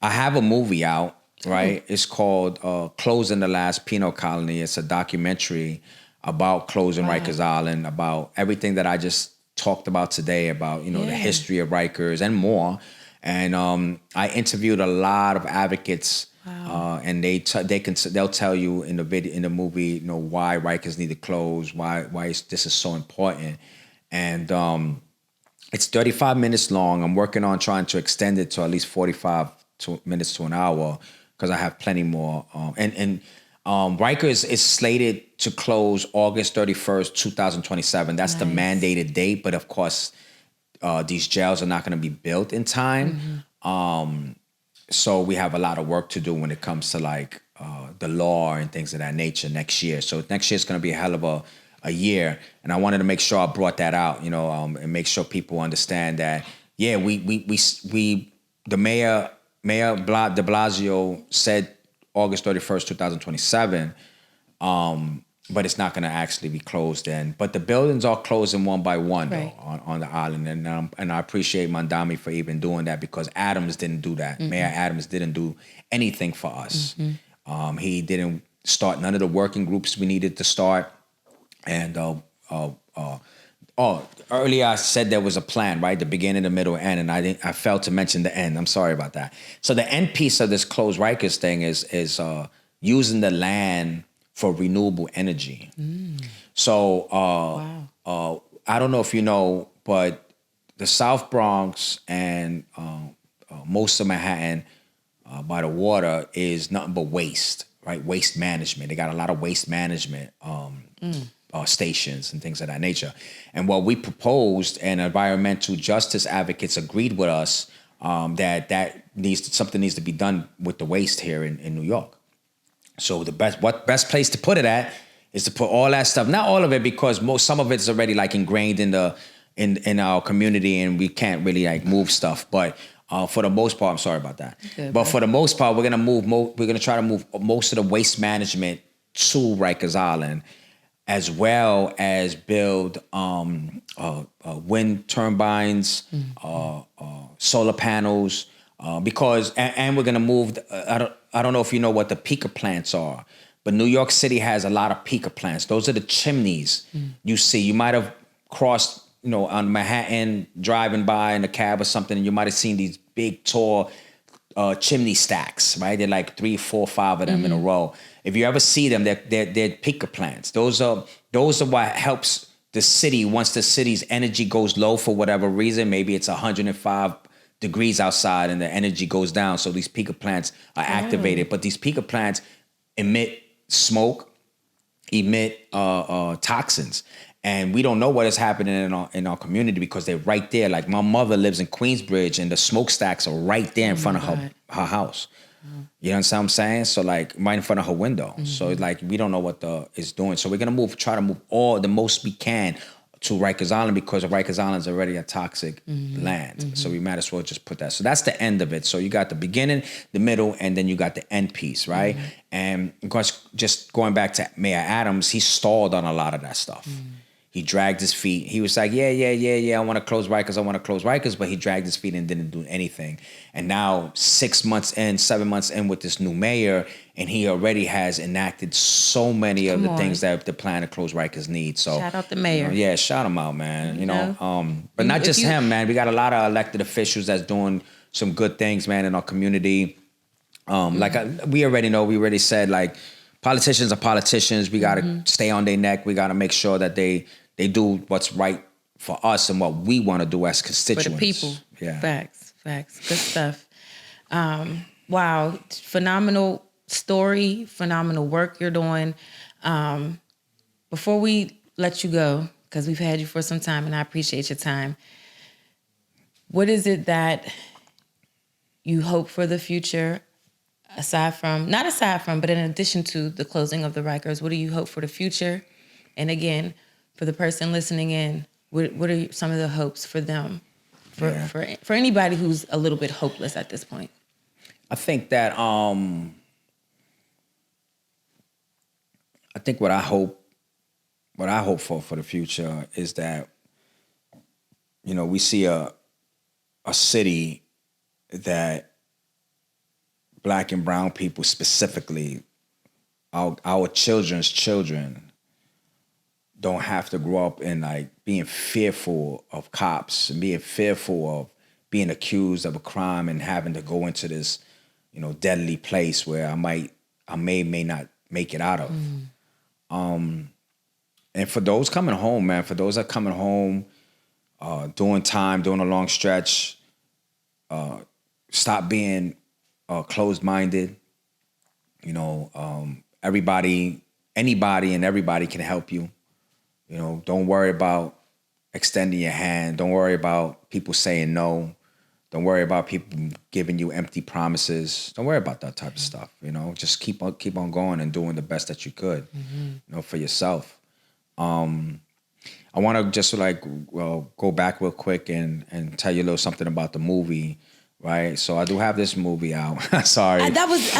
have a movie out. Right, it's called "Closing the Last Penal Colony." It's a documentary about closing Rikers Island, about everything that I just talked about today, about the history of Rikers and more. And I interviewed a lot of advocates, and they'll tell you in the movie, why Rikers need to close, why this is so important, and it's 35 minutes long. I'm working on trying to extend it to at least 45 minutes to an hour. Because I have plenty more. Rikers is slated to close August 31st, 2027. That's the mandated date. But of course, these jails are not going to be built in time. So we have a lot of work to do when it comes to like the law and things of that nature next year. So next year is going to be a hell of a year. And I wanted to make sure I brought that out, and make sure people understand that, the Mayor de Blasio said August 31st, 2027, but it's not going to actually be closed then. But the buildings are closing one by one, though, on the island. And I appreciate Mandami for even doing that, because Adams didn't do that. Mayor Adams didn't do anything for us. He didn't start none of the working groups we needed to start. And earlier I said there was a plan, right? The beginning, the middle, end, and I failed to mention the end. I'm sorry about that. So the end piece of this closed Rikers thing is using the land for renewable energy. So I don't know if you know, but the South Bronx and most of Manhattan by the water is nothing but waste, right? Waste management. They got a lot of waste management stations and things of that nature. And what we proposed, and environmental justice advocates agreed with us, that something needs to be done with the waste here in New York. So the best place to put it at is to put all that stuff, not all of it, because some of it's already like ingrained in our community, and we can't really like move stuff. But for the most part, I'm sorry about that. But for the most part, we're gonna try to move most of the waste management to Rikers Island, as well as build wind turbines, solar panels, because we're gonna move. I don't know if you know what the peaker plants are, but New York City has a lot of peaker plants. Those are the chimneys you see. You might have crossed, on Manhattan, driving by in a cab or something, and you might have seen these big, tall chimney stacks, right? They're like 3, 4, 5 of them in a row. If you ever see them, they're peaker plants. Those are what helps the city once the city's energy goes low for whatever reason. Maybe it's 105 degrees outside and the energy goes down. So these peaker plants are activated. But these peaker plants emit smoke, emit toxins. And we don't know what is happening in our community because they're right there. Like my mother lives in Queensbridge, and the smokestacks are right there in front of her house. You know what I'm saying? So like right in front of her window. So it's like we don't know what it's doing. So we're gonna try to move all the most we can to Rikers Island, because Rikers Island is already a toxic land. So we might as well just put that. So that's the end of it. So you got the beginning, the middle, and then you got the end piece, right? And of course, just going back to Mayor Adams, he stalled on a lot of that stuff. He dragged his feet. He was like, yeah, I want to close Rikers, but he dragged his feet and didn't do anything. And now 7 months in with this new mayor, and he already has enacted so many of the things that the plan to close Rikers needs. So shout out the mayor. Shout him out, man. But not just him, man. We got a lot of elected officials that's doing some good things, man, in our community. We already know, we already said, like, politicians are politicians. We got to stay on their neck. We got to make sure that they do what's right for us and what we want to do as constituents. For the people. Yeah. Facts. Good stuff. Wow. Phenomenal story, phenomenal work you're doing. Before we let you go, because we've had you for some time and I appreciate your time, what is it that you hope for the future, but in addition to the closing of the Rikers, what do you hope for the future? And again, for the person listening in, what are some of the hopes for them, for anybody who's a little bit hopeless at this point? I think that I think what I hope for the future is that, you know, we see a city that Black and brown people specifically, our children's children, don't have to grow up in like being fearful of cops and being fearful of being accused of a crime and having to go into this, you know, deadly place where I may not make it out of. And for those coming home, man, for those that are coming home, doing time, doing a long stretch, stop being closed-minded. You know, anybody and everybody can help you. You know, don't worry about extending your hand. Don't worry about people saying no. Don't worry about people giving you empty promises. Don't worry about that type of stuff. You know, just keep on going and doing the best that you could, you know, for yourself. I want to just go back real quick and tell you a little something about the movie, right? So I do have this movie out. Sorry. I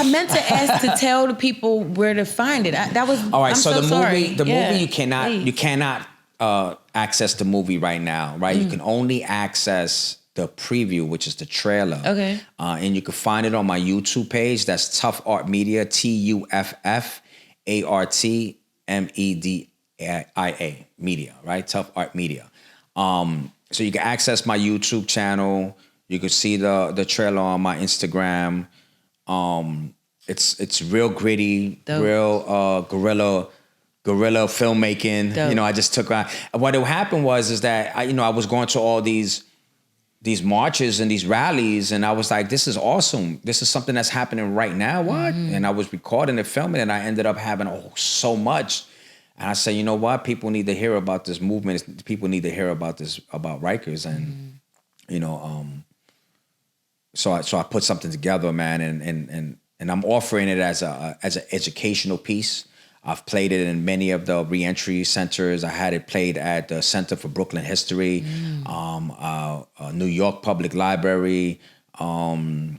meant to ask to tell the people where to find it. All right. I'm so the sorry. movie you cannot access the movie right now, right? You can only access the preview, which is the trailer. Okay. And you can find it on my YouTube page. That's Tuff Art Media, TUFFARTMEDIA Media, right? Tuff Art Media. So you can access my YouTube channel. You can see the trailer on my Instagram. It's real gritty, dope. Real guerrilla filmmaking. Dope. You know, I just took what happened was that I was going to all these marches and these rallies, and I was like, this is awesome. This is something that's happening right now. What? And I was recording and filming, and I ended up having so much. And I said, you know what? People need to hear about this movement. People need to hear about this, about Rikers. And, you know, so I put something together, man, and I'm offering it as an educational piece. I've played it in many of the reentry centers. I had it played at the Center for Brooklyn History, New York Public Library, the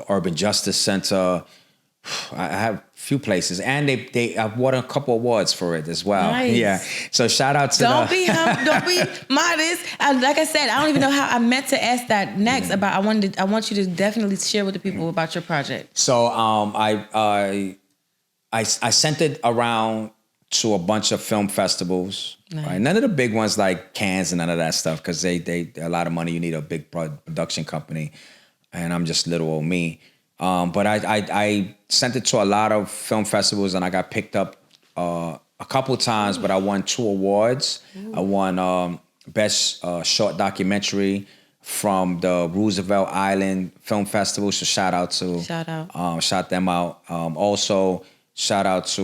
Urban Justice Center. I have a few places, and I've won a couple awards for it as well. Nice. Yeah. So shout out to don't be modest. Like I said, I don't even know how I meant to ask that next. About I want you to definitely share with the people about your project. So I sent it around to a bunch of film festivals. Nice. Right? None of the big ones like Cannes and none of that stuff, because they a lot of money. You need a big production company, and I'm just little old me. But I sent it to a lot of film festivals, and I got picked up a couple times. But I won 2 awards. Ooh. I won Best Short Documentary from the Roosevelt Island Film Festival. So shout them out. Also. Shout out to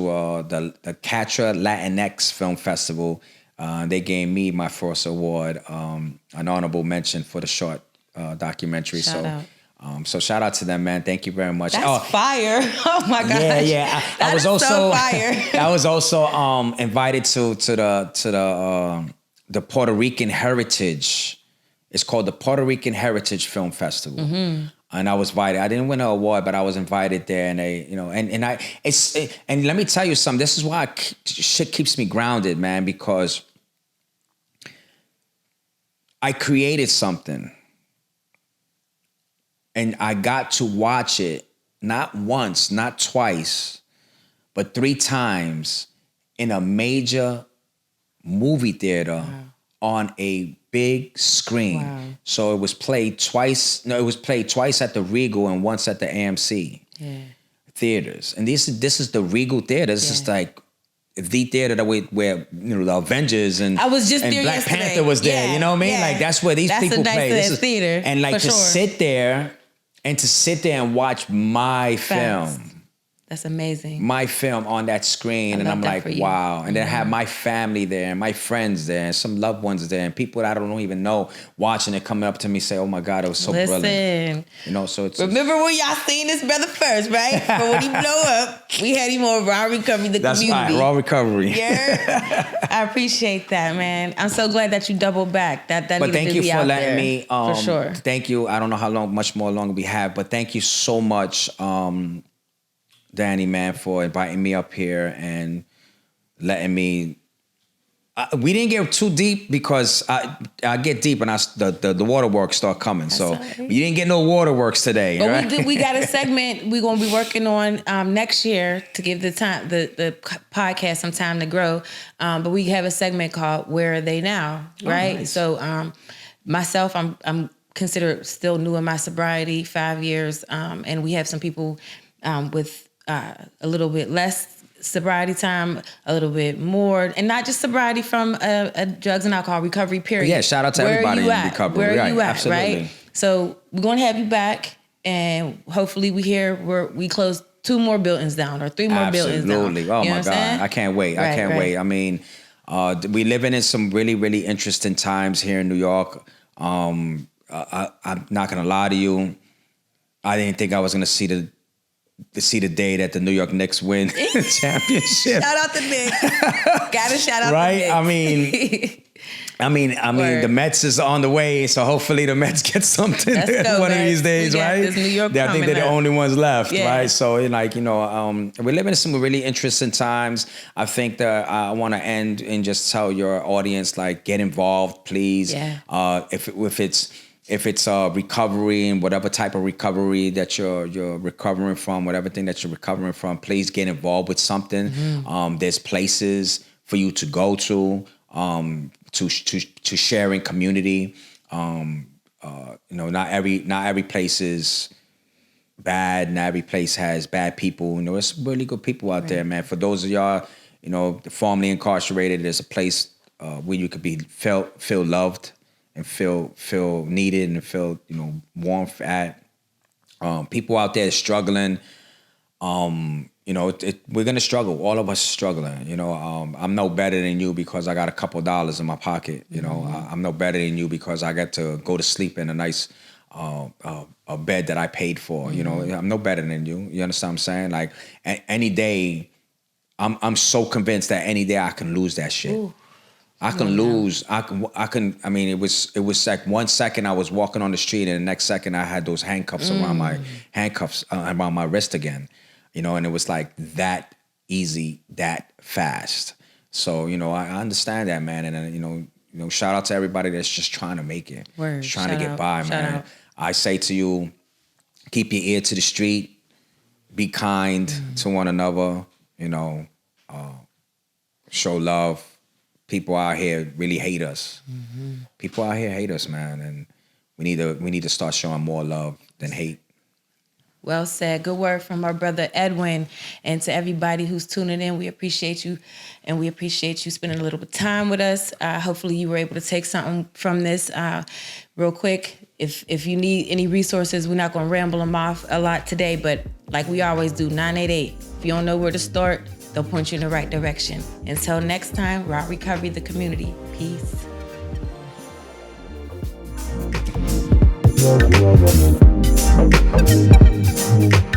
the Catra Latinx Film Festival. They gave me my first award, an honorable mention for the short documentary. So shout out to them, man. Thank you very much. That's fire. Oh my gosh. Yeah. I was also so fire. I was also invited to the Puerto Rican Heritage. It's called the Puerto Rican Heritage Film Festival. Mm-hmm. And I was invited. I didn't win an award, but I was invited there, and and let me tell you something. This is why shit keeps me grounded, man, because I created something, and I got to watch it not once, not twice, but 3 times in a major movie theater on a big screen. Wow. So it was played twice. No, it was played twice at the Regal and once at the AMC. Yeah. theaters, and this is the Regal Theater. This is like the theater that where the Avengers and I was just and there Black yesterday. Panther was there. You know what I mean? Yeah. Like that's where these people a nice play. This is theater, and like for to sure. sit there and watch my Facts. film. That's amazing. My film on that screen, and love I'm that like, for you. wow. And then I have my family there, and my friends there, and some loved ones there, and people that I don't even know watching it, coming up to me, say, "Oh my God, it was so brilliant." So it's Remember when y'all seen this brother first, right? But when he blow up, we had him on Raw Recovery, the that's community. right, Raw Recovery. Yeah, I appreciate that, man. I'm so glad that you doubled back. That But needed thank to you be for out letting there, me. for sure. Thank you. I don't know how much more longer we have, but thank you so much, Danny, man, for inviting me up here and letting me. We didn't get too deep because I get deep and the waterworks start coming. That's So all right. you didn't get no waterworks today, But right? we got a segment we're gonna be working on next year to give the podcast some time to grow. But we have a segment called "Where Are They Now?" Right? Nice. So myself, I'm considered still new in my sobriety, 5 years, and we have some people with a little bit less sobriety time, a little bit more, and not just sobriety from a drugs and alcohol recovery period. Yeah, shout out to everybody in recovery. Where are you Right, at? absolutely. Right. So we're going to have you back, and hopefully we close 2 more buildings down or 3 more buildings down. Absolutely. Oh You know my what I'm saying? God, I can't wait. I Right, can't right. wait. I mean, we living in some really, really interesting times here in New York. I'm not gonna lie to you. I didn't think I was gonna see the day that the New York Knicks win the championship. Shout out to Nick. Gotta shout out Right? to Nick. I mean, Word. the Mets is on the way, so hopefully the Mets get something Let's go, one of Mets. these days, We got right? this New York I think coming they're the up. only ones left, Yeah. right? So, we live in some really interesting times. I think that I want to end and just tell your audience, like, get involved, please. Yeah. If it's recovery and whatever type of recovery that you're recovering from, whatever thing that you're recovering from, please get involved with something. Mm-hmm. There's places for you to go to share in community. Not every place is bad. Not every place has bad people. There's really good people out there, man. For those of y'all, formerly incarcerated, there's a place where you could feel loved and feel needed and feel warmth at. People out there struggling. We're gonna struggle. All of us are struggling. I'm no better than you because I got a couple dollars in my pocket. I'm no better than you because I got to go to sleep in a nice a bed that I paid for. I'm no better than you. You understand what I'm saying? Like any day, I'm so convinced that any day I can lose that shit. Ooh. I can lose. I can. I mean, it was like 1 second I was walking on the street, and the next second I had those handcuffs around my wrist again. And it was like that easy, that fast. So I understand that, man, and shout out to everybody that's just trying to make it, Word. just trying to Shout get out. by, Shout man. out. I say to you, keep your ear to the street, be kind to one another. Show love. People out here really hate us. People out here hate us, man, and we need to start showing more love than hate. Well said. Good word from our brother Edwin. And to everybody who's tuning in, we appreciate you. And we appreciate you spending a little bit of time with us. Hopefully you were able to take something from this. Real quick, if you need any resources, we're not going to ramble them off a lot today. But like we always do, 988. If you don't know where to start, they'll point you in the right direction. Until next time, Raw Recovery, the community. Peace. Thank you.